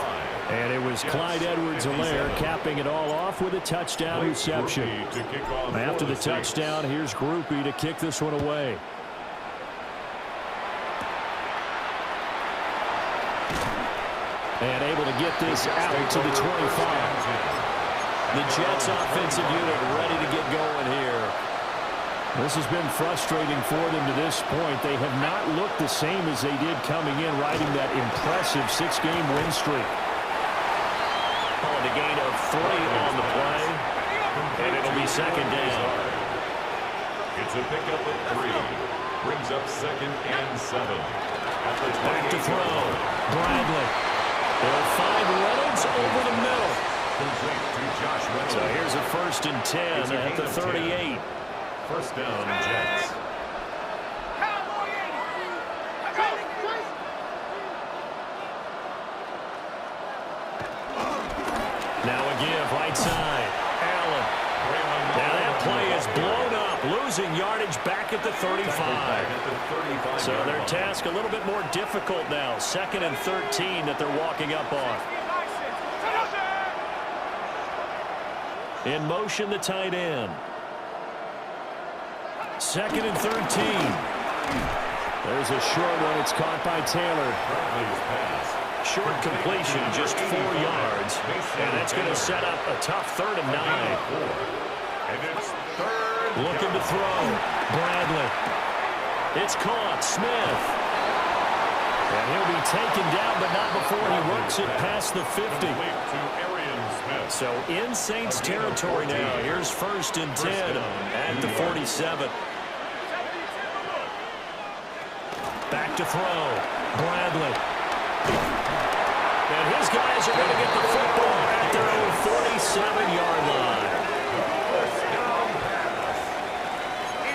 And it was Clyde Edwards-Helaire capping it all off with a touchdown reception. After the touchdown, here's Groupie to kick this one away. And able to get this out to the 25. The Jets offensive unit ready to get going here. This has been frustrating for them to this point. They have not looked the same as they did coming in, riding that impressive 6-game win streak. Calling a gain of 3 on the play. And it'll be 2nd down. It's a pickup of 3. Brings up 2nd and 7. Back to throw. Bradley. They'll find Reynolds over the middle. So here's a 1st and 10 at the 38. 1st down, Jets. Now a give, right side. Allen. Now that play is blown up, losing yardage back at the 35. So their task a little bit more difficult now. 2nd and 13 that they're walking up on. In motion, the tight end. 2nd and 13. There's a short one. It's caught by Taylor. Short completion, just 4 yards. And that's going to set up a tough 3rd and 9. And it's 3rd. Looking to throw. Bradley. It's caught. Smith. And he'll be taken down, but not before he works it past the 50. So in Saints territory now. Here's 1st and 10 at the 47. Back to throw. Bradley. And his guys are going to get the football at their own 47-yard line.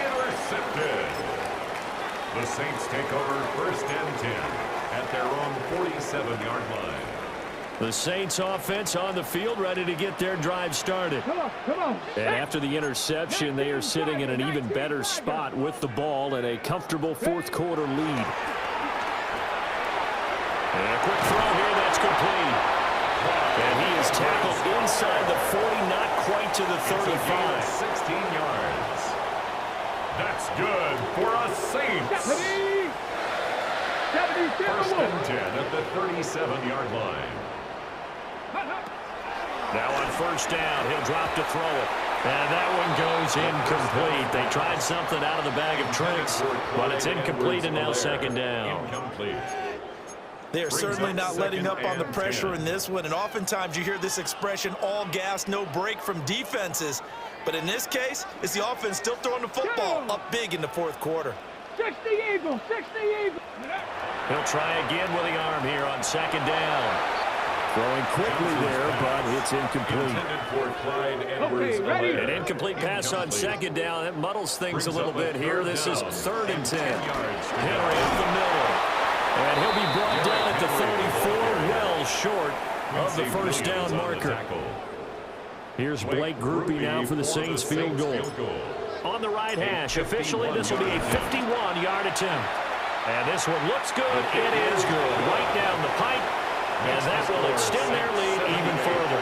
Intercepted. The Saints take over 1st and 10 at their own 47-yard line. The Saints offense on the field, ready to get their drive started. Come on. And after the interception, they are sitting in an even better spot with the ball and a comfortable fourth quarter lead. And a quick throw here, that's complete. And he is tackled inside the 40, not quite to the 35. 16 yards. That's good for a Saints. 1st and 10 at the 37-yard line. Now on 1st down, he'll drop to throw it. And that one goes incomplete. They tried something out of the bag of tricks, but it's incomplete and now 2nd down. Incomplete. They are certainly not letting up on the pressure in this one, and oftentimes you hear this expression, all gas, no break from defenses. But in this case, it's the offense still throwing the football up big in the fourth quarter. 60 Eagles. He'll try again with the arm here on 2nd down. Throwing quickly there, but it's incomplete. An incomplete pass on 2nd down. That muddles things a little bit here. This is 3rd and 10. Henry up the middle. And he'll be brought down at the 34, well short of the 1st down marker. Here's Blake Groupie now for the Saints field goal. On the right hash, officially this will be a 51-yard attempt. And this one looks good. It is good. Right down the pipe. And that will extend their lead even further.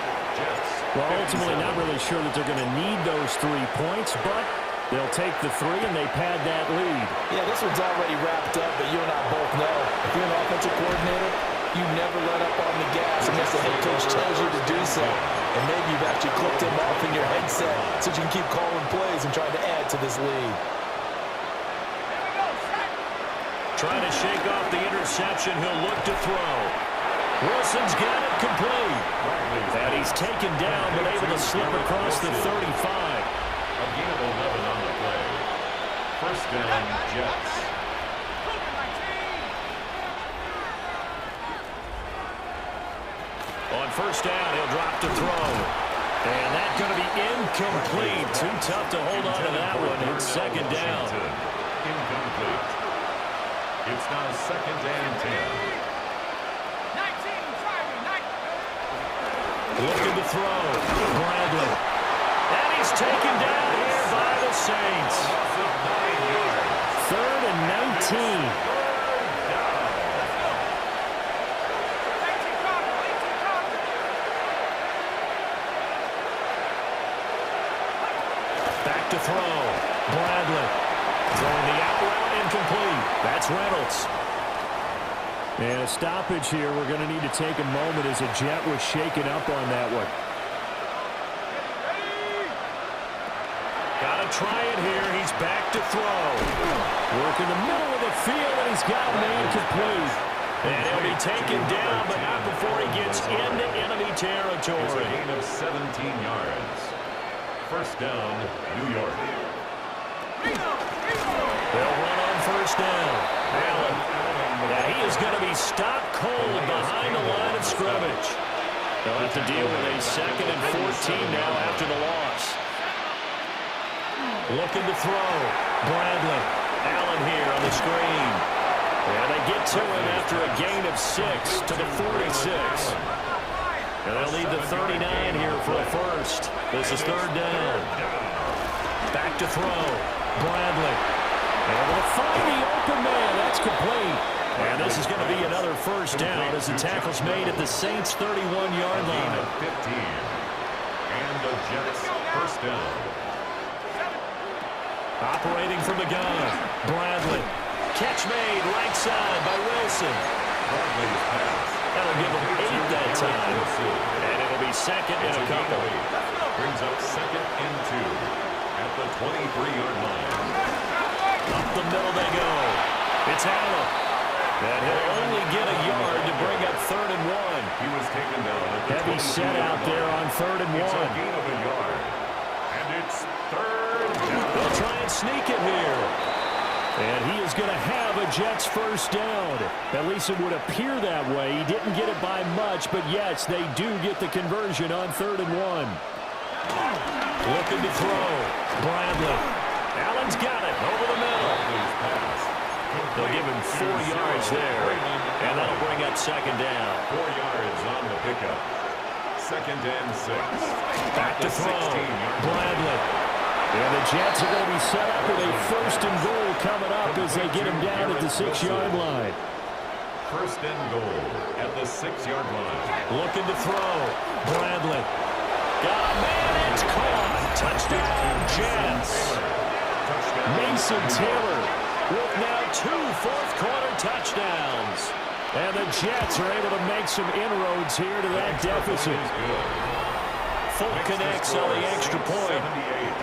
Well, ultimately not really sure that they're going to need those 3 points, but they'll take the 3 and they pad that lead. Yeah, this one's already wrapped up, but you and I both know if you're an offensive coordinator, you never let up on the gas unless the head coach tells you to do so. And maybe you've actually clicked him off in your headset so you can keep calling plays and trying to add to this lead. Trying to shake off the interception. He'll look to throw. Wilson's got it complete. And he's taken down but able to slip across the 35. A gain of 11 on the play. 1st down, Jets. On 1st down, he'll drop to throw. And that's going to be incomplete. Too tough to hold on to that one. It's 2nd down. Incomplete. It's now 2nd and 10. Looking to throw. Bradley. And he's taken down here by the Saints. 3rd and 19. Back to throw. Bradley. Throwing the out route incomplete. That's Reynolds. And a stoppage here. We're going to need to take a moment as a Jet was shaken up on that one. Got to try it here. He's back to throw. Working the middle of the field, and he's got a man complete. And he'll be taken down, but not before he gets into enemy territory. It's a gain of 17 yards. 1st down, New York. They'll run on 1st down. Allen. Now he is going to be stopped cold behind the line of scrimmage. They'll have to deal with a 2nd and 14 now after the loss. Looking to throw. Bradley. Allen here on the screen. And they get to him after a gain of 6 to the 46. And they'll need the 39 here for a 1st. This is 3rd down. Back to throw. Bradley. And they'll find the open man. That's complete. And this is going to be another 1st down as the tackle's made at the Saints' 31-yard line. 15. And the Jets 1st down. Operating from the gun. Bradley. Catch made right side by Wilson. Bradley's pass. That'll give him 8 that time. And it'll be 2nd and a couple. Brings up 2nd and 2 at the 23-yard line. Up the middle they go. It's Allen. And he'll only get a yard to bring up 3rd and 1. He was taken down at the Heavy set out there on 3rd and 1. It's a gain of a yard. And it's 3rd down. They'll try and sneak it here. And he is going to have a Jets 1st down. At least it would appear that way. He didn't get it by much, but yes, they do get the conversion on 3rd and 1. Looking to throw. Bradley. Allen's got it over the middle. Bradley's pass They'll give him 4 yards there, and that'll bring up second down. 4 yards on the pickup. Second and 6. Back to throw. Bradley. And the Jets are going to be set up with a first and goal coming up as they get him down at the 6-yard line. First and goal at the 6-yard line. Looking to throw. Bradley. Got a man. It's caught. Touchdown, Jets. Mason Taylor with now 2 fourth-quarter touchdowns. And the Jets are able to make some inroads here to that deficit. Folk connects on the extra point.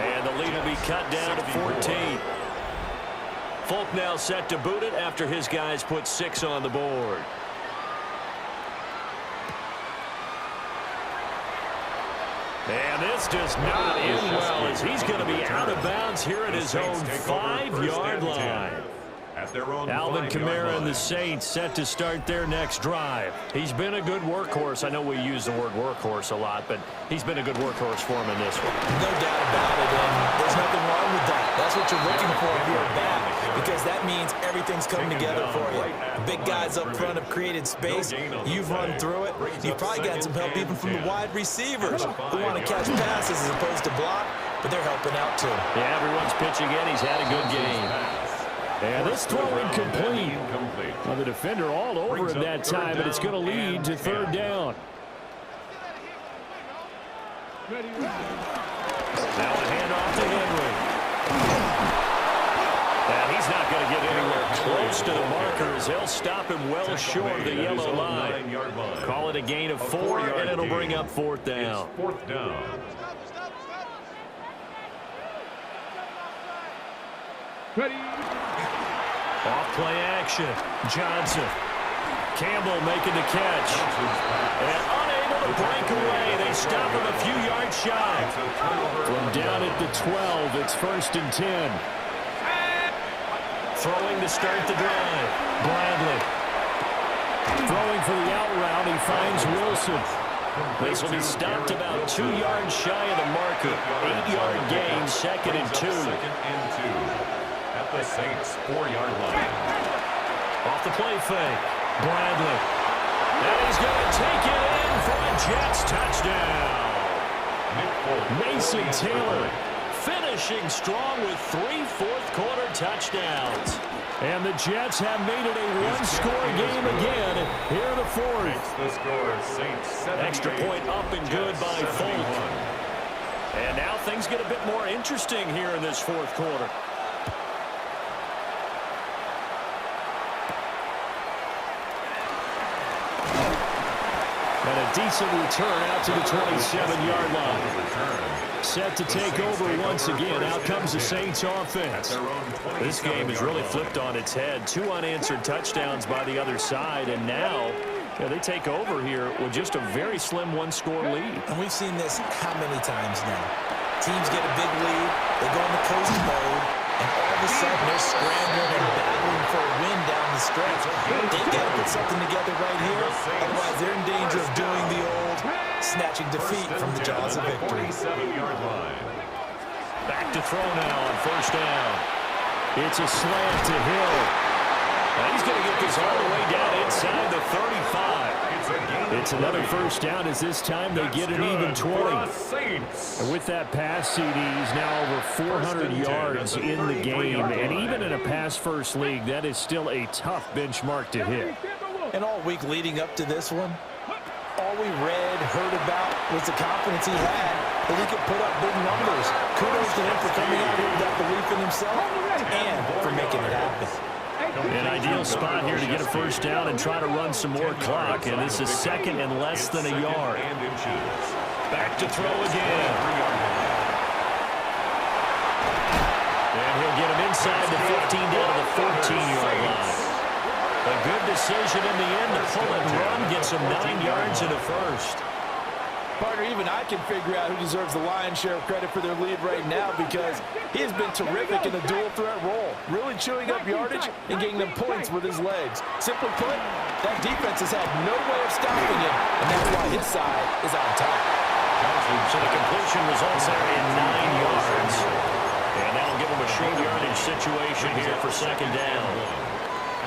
And the lead will be cut down to 14. Folk now set to boot it after his guys put 6 on the board. And this does not end well as he's going to be out of bounds here at his own 5-yard line. Alvin Kamara and the Saints set to start their next drive. He's been a good workhorse. I know we use the word workhorse a lot, but he's been a good workhorse for him in this one. No doubt about it, and there's nothing wrong with that. That's what you're looking for if you're a back, because that means everything's coming together for you. The big guys up front have created space. You've run through it. You've probably gotten some help even from the wide receivers who want to catch passes as opposed to block, but they're helping out too. Yeah, everyone's pitching in. He's had a good game. And this throw incomplete. Well, the defender all over him that time, but it's going to lead to third down. Now a handoff to Henry. And he's not going to get anywhere close to the markers. He'll stop him well short of the yellow line. Call it a gain of 4, and it'll bring up fourth down. Fourth down. Ready. Off play action. Johnson. Campbell making the catch. And unable to break away. They stop him a few yards shy. From down at the 12, it's first and 10. Throwing to start the drive. Bradley. Throwing for the out route. He finds Wilson. This will be stopped about 2 yards shy of the marker. 8-yard gain, second and 2. At the Saints' 4-yard line. Off the play fake. Bradley. And he's going to take it in for a Jets touchdown. Mason Taylor finishing strong with 3 fourth-quarter touchdowns. And the Jets have made it a one-score game again here in the fourth. The score, Saints 78, extra point up and good by Folk. And now things get a bit more interesting here in this fourth quarter. And a decent return out to the 27-yard line. Set to take over once again. Out comes the Saints offense. This game is really flipped on its head. 2 unanswered touchdowns by the other side. And now they take over here with just a very slim one-score lead. And we've seen this how many times now? Teams get a big lead. They go into coast mode. And all of a sudden, they're scrambling and battling for a win down the stretch. They got to put something together right here. Otherwise, they're in danger of doing the old snatching defeat from the jaws of victory. 27-yard line. Back to throw now on first down. It's a slant to Hill. And he's going to get this all the way down inside the 35. It's another first down as this time they get an even 20. And with that pass, CD, he's now over 400 yards in the game. And even in a pass-first league, that is still a tough benchmark to hit. And all week leading up to this one, all we read, heard about was the confidence he had that he could put up big numbers. Kudos to him for coming out here with that belief in himself and for making it happen. An ideal spot here to get a first down and try to run some more clock. And this is second and less than a yard. Back to throw again. And he'll get him inside the 15 down to the 14-yard line. A good decision in the end to pull it and run. Gets him 9 yards in a first. Partner, even I can figure out who deserves the lion's share of credit for their lead right now because he has been terrific in the dual threat role, really chewing up yardage and getting them points with his legs. Simply put, that defense has had no way of stopping him, and that's why his side is on top. So the completion results there in 9 yards. And that'll give him a short yardage situation here for second down.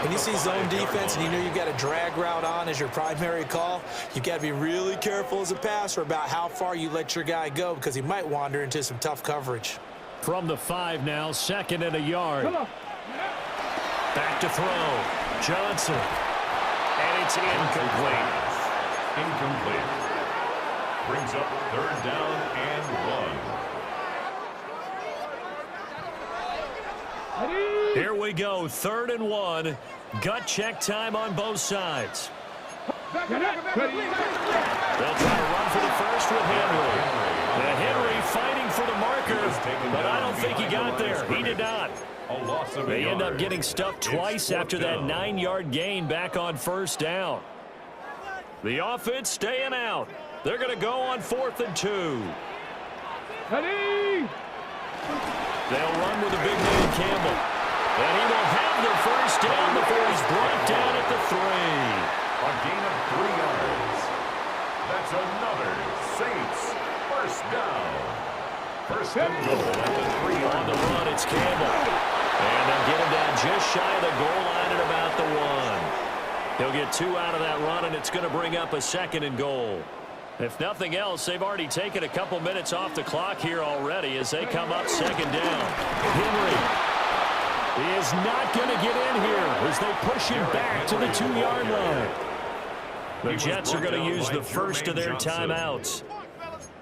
When you see zone defense and you know you've got a drag route on as your primary call, you've got to be really careful as a passer about how far you let your guy go because he might wander into some tough coverage. From the 5 now, 2nd and a yard. Back to throw. Johnson. And it's incomplete. Incomplete. Brings up 3rd down and 1. Here we go, 3rd and 1. Gut check time on both sides. Back it up. They'll try to run for the first with Henry. And Henry fighting for the marker, but I don't think he got there. He did not. They end up getting stuffed twice after that 9-yard gain back on 1st down. The offense staying out. They're going to go on 4th and 2. Ready? They'll run with the big man Campbell. And he will have the first down before he's brought down at the 3. A gain of 3 yards. That's another Saints first down. 1st and goal at the 3-yard On the run, it's Campbell. And they'll get him down just shy of the goal line at about the 1. He'll get 2 out of that run, and it's going to bring up a 2nd and goal. If nothing else, they've already taken a couple minutes off the clock here already as they come up 2nd down. Henry is not going to get in here as they push him back to the 2-yard line. The Jets are going to use the first of their timeouts.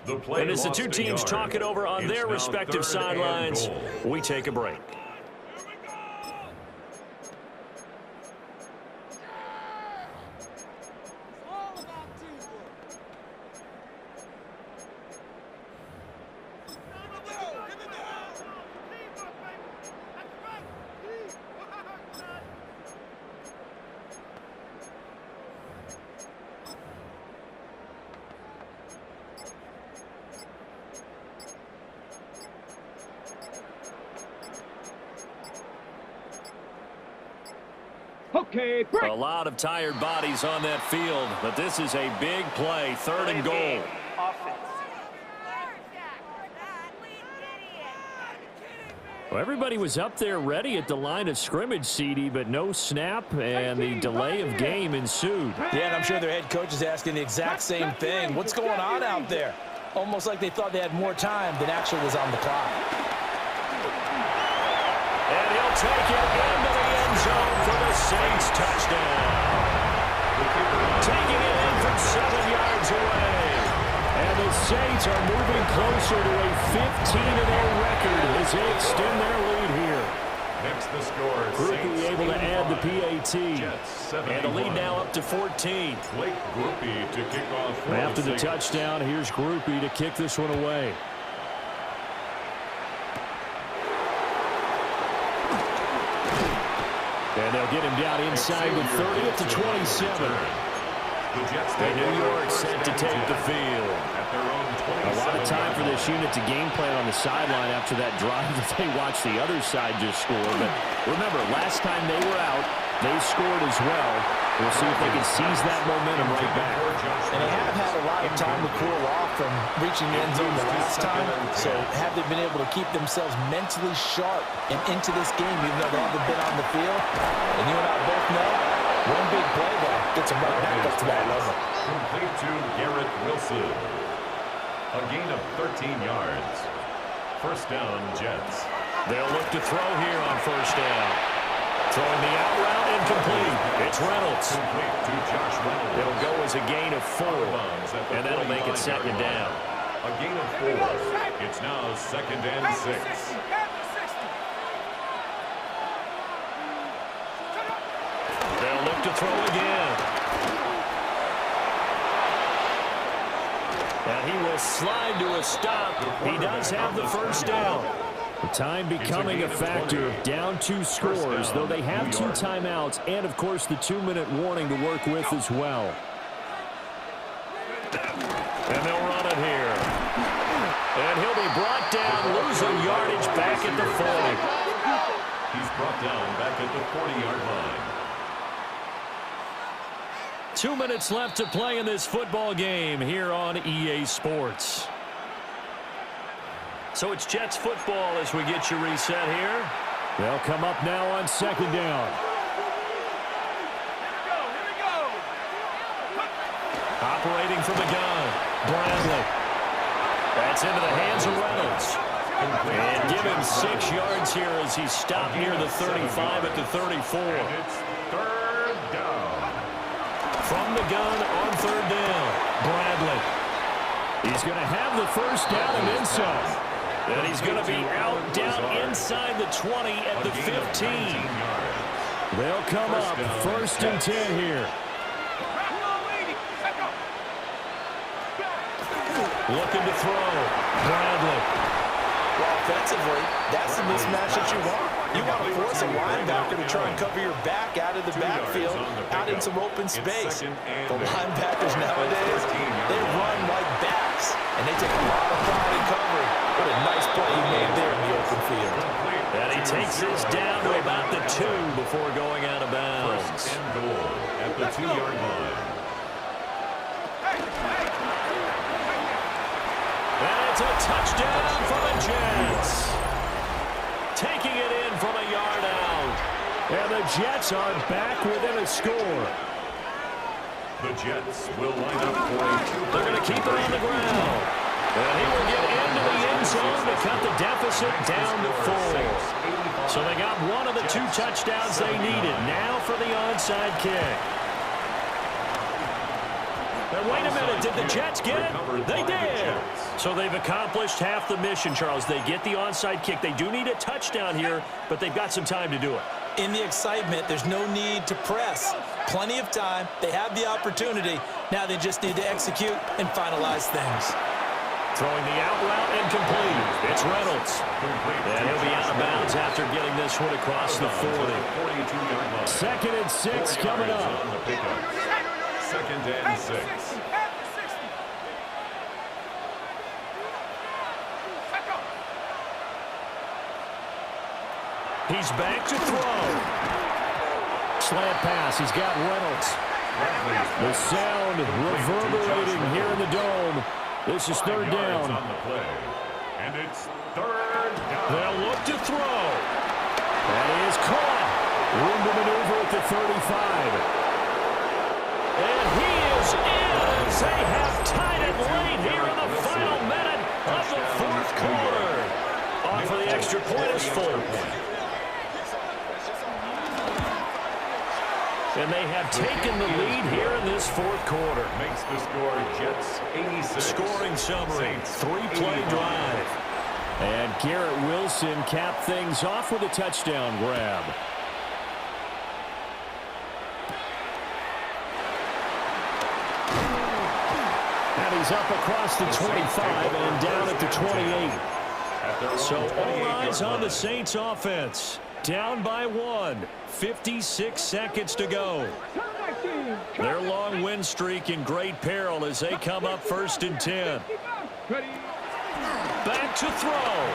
And as the two teams talk it over on their respective sidelines, we take a break. Okay, break. A lot of tired bodies on that field, but this is a big play, 3rd and goal. Offense. Well, everybody was up there ready at the line of scrimmage, CD, but no snap, and the delay of game ensued. Yeah, and I'm sure their head coach is asking the exact same thing. What's going on out there? Almost like they thought they had more time than actually was on the clock. And he'll take it into the end zone for the Saints touchdown. Taking it in from 7 yards away. And the Saints are moving closer to a 15-0 record as they extend their lead here. Next the score. Groupie able to add the PAT. Jets, And the lead now up to 14. Blake Groupie to kick off. After the touchdown, here's Groupie to kick this one away. And they'll get him down inside with 30 at the 27. And New York set to take the field. A lot of time for this unit to game plan on the sideline after that drive that they watched the other side just score. But remember, last time they were out, they scored as well. We'll see if they can seize that momentum right back. And they have had a lot of time to cool off from reaching the end zone the last time. So have they been able to keep themselves mentally sharp and into this game even though they haven't been on the field? And you and I both know one big play there gets them right back up to that level. Complete to Garrett Wilson. A gain of 13 yards. 1st down, Jets. They'll look to throw here on 1st down. Throwing the out route incomplete. It's Reynolds. Complete to Josh Reynolds. It'll go as a gain of 4, and that'll make it 2nd down. A gain of 4. It's now 2nd and 6. They'll look to throw again. And he will slide to a stop. He does have the 1st down. The time becoming a factor. Down 2 scores, though they have 2 timeouts and, of course, the 2-minute warning to work with as well. And they'll run it here. And he'll be brought down, losing yardage back at the 40. He's brought down back at the 40-yard line. 2 minutes left to play in this football game here on EA Sports. So it's Jets football as we get you reset here. They'll come up now on 2nd down. Operating from the gun, Bradley. That's into the hands of Reynolds. And give him 6 yards here as he stopped near the 35 at the 34. It's third down. From the gun on third down, Bradley. He's going to have the first down and inside. And he's going to be out down inside the 20 at the 15. They'll come up first and 10 here. Looking to throw, Bradley. Well, offensively, that's the mismatch that you want. You want to force a linebacker to try and cover your back out of the backfield, out in some open space. The linebackers nowadays, they run like backs, and they take a lot of pride in covering. What a nice play he made there in the open field. And he takes this down to about the 2 before going out of bounds. First and goal at the 2-yard line. And it's a touchdown for the Jets. Taking it in from a yard out. And the Jets are back within a score. The Jets will line up for a 2-point. They're going to keep it on the ground. And he will get into the end zone to cut the deficit down to 4. So they got one of the 2 touchdowns they needed. Now for the onside kick. And wait a minute, did the Jets get it? They did. So they've accomplished half the mission, Charles. They get the onside kick. They do need a touchdown here, but they've got some time to do it. In the excitement, there's no need to press. Plenty of time. They have the opportunity. Now they just need to execute and finalize things. Throwing the out route incomplete. It's Reynolds. And he'll be out of bounds after getting this one across the 40. 42-yard line. 2nd and 6 coming up. On the pickup. 2nd and 6. He's back to throw. Slant pass. He's got Reynolds. The sound reverberating here in the dome. This is 3rd down. On the play. And it's 3rd down. They'll look to throw. That is caught. Room to maneuver at the 35. And he is in as they have tied it late here in the final minute of the 4th quarter. On for the extra point is 4. And they have taken the lead here in this 4th quarter. Makes the score Jets 86. Scoring summary, 3-play drive. And Garrett Wilson capped things off with a touchdown grab. And he's up across the 25 and down at the 28. So all eyes on the Saints offense. Down by 1. 56 seconds to go. Their long win streak in great peril as they come up 1st and 10. Back to throw.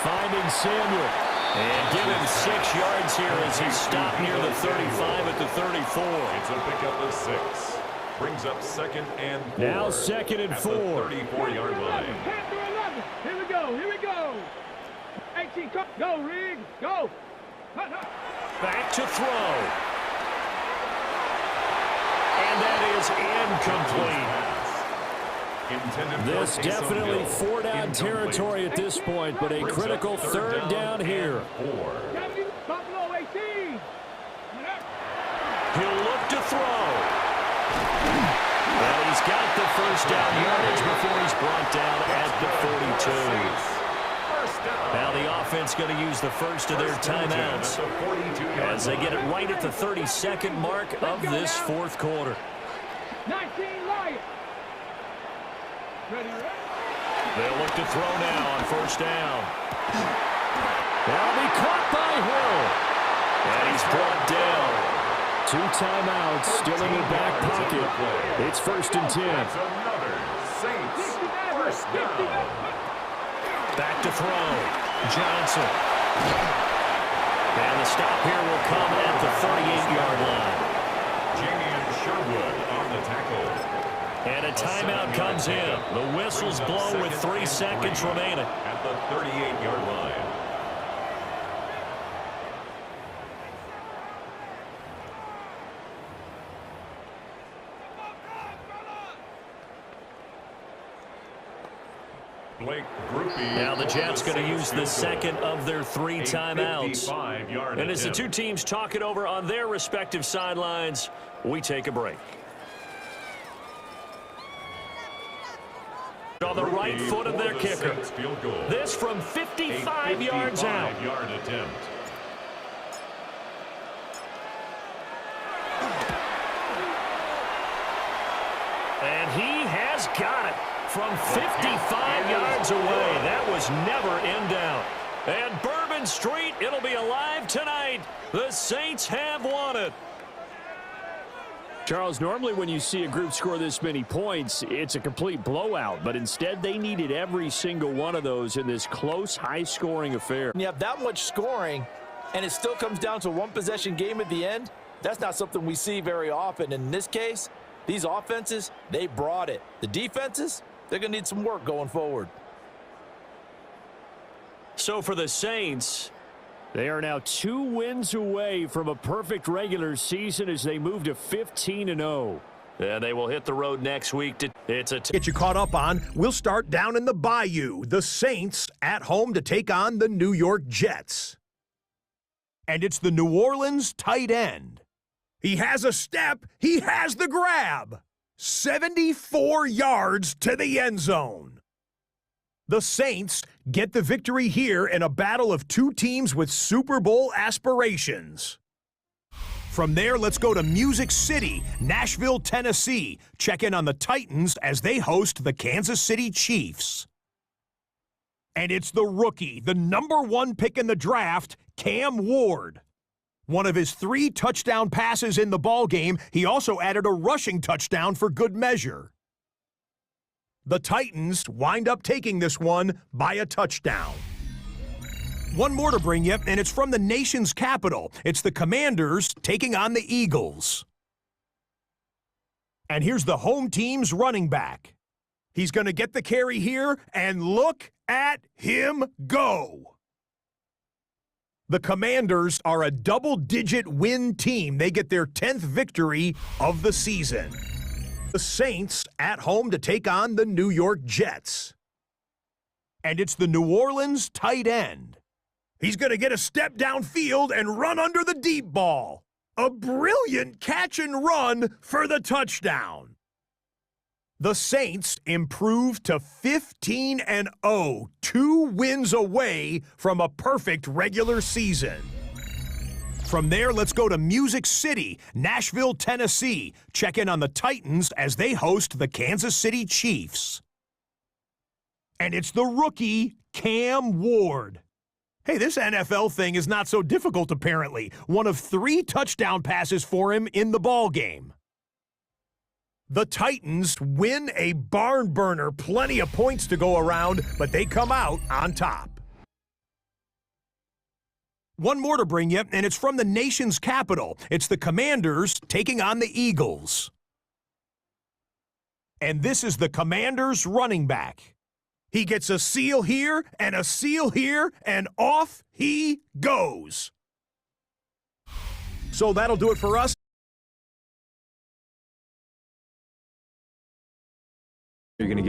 Finding Samuel. And give him 6 yards here as he stopped near the 35 at the 34. It's a pickup of 6. Brings up 2nd and 4. Now 2nd and 4. At the 34-yard line. 10 to 11. Here we go. Here we go. 18. Go, Riggs. Go. Back to throw. And that is incomplete. This definitely 4-down territory at this point, but a critical 3rd down here. Buffalo 18. He'll look to throw. And he's got the first down yardage before he's brought down at the 42. Now the offense going to use the first of their timeouts as they get it right at the 32nd mark of this 4th quarter. 19 Lions. They'll look to throw now on 1st down. That'll be caught by Hill. And he's brought down. 2 timeouts still in their back pocket. It's 1st and 10. That's another Saints 1st down. Back to throw. Johnson. And the stop here will come at the 38-yard line. Jamie Sherwood on the tackle. And a timeout comes in. The whistles blow with 3 seconds remaining. At the 38-yard line. Now the Jets going to use the second of their 3 timeouts. And as the two teams talk it over on their respective sidelines, we take a break. On the right foot of their kicker. This from 55 yards out. And he has got it from 55 yards away. That was never in doubt. And Bourbon Street, it'll be alive tonight. The Saints have won it. Charles, normally when you see a group score this many points, it's a complete blowout. But instead, they needed every single one of those in this close, high-scoring affair. When you have that much scoring, and it still comes down to a one-possession game at the end, that's not something we see very often. And in this case, these offenses, they brought it. The defenses, they're going to need some work going forward. So for the Saints, they are now 2 wins away from a perfect regular season as they move to 15-0. and they will hit the road next week. Get you caught up on, we'll start down in the Bayou. The Saints at home to take on the New York Jets. And it's the New Orleans tight end. He has a step. He has the grab. 74 yards to the end zone. The Saints get the victory here in a battle of 2 teams with Super Bowl aspirations. From there, let's go to Music City, Nashville, Tennessee. Check in on the Titans as they host the Kansas City Chiefs. And it's the rookie, the #1 pick in the draft, Cam Ward. One of his 3 touchdown passes in the ballgame, he also added a rushing touchdown for good measure. The Titans wind up taking this one by a touchdown. One more to bring you, and it's from the nation's capital. It's the Commanders taking on the Eagles. And here's the home team's running back. He's going to get the carry here, and look at him go. The Commanders are a double-digit win team. They get their 10th victory of the season. The Saints at home to take on the New York Jets. And it's the New Orleans tight end. He's going to get a step downfield and run under the deep ball. A brilliant catch and run for the touchdown. The Saints improved to 15-0, 2 wins away from a perfect regular season. From there, let's go to Music City, Nashville, Tennessee. Check in on the Titans as they host the Kansas City Chiefs. And it's the rookie, Cam Ward. Hey, this NFL thing is not so difficult, apparently. One of 3 touchdown passes for him in the ballgame. The Titans win a barn burner, plenty of points to go around, but they come out on top. One more to bring you, and it's from the nation's capital. It's the Commanders taking on the Eagles. And this is the Commanders running back. He gets a seal here, and off he goes. So that'll do it for us. You're going to get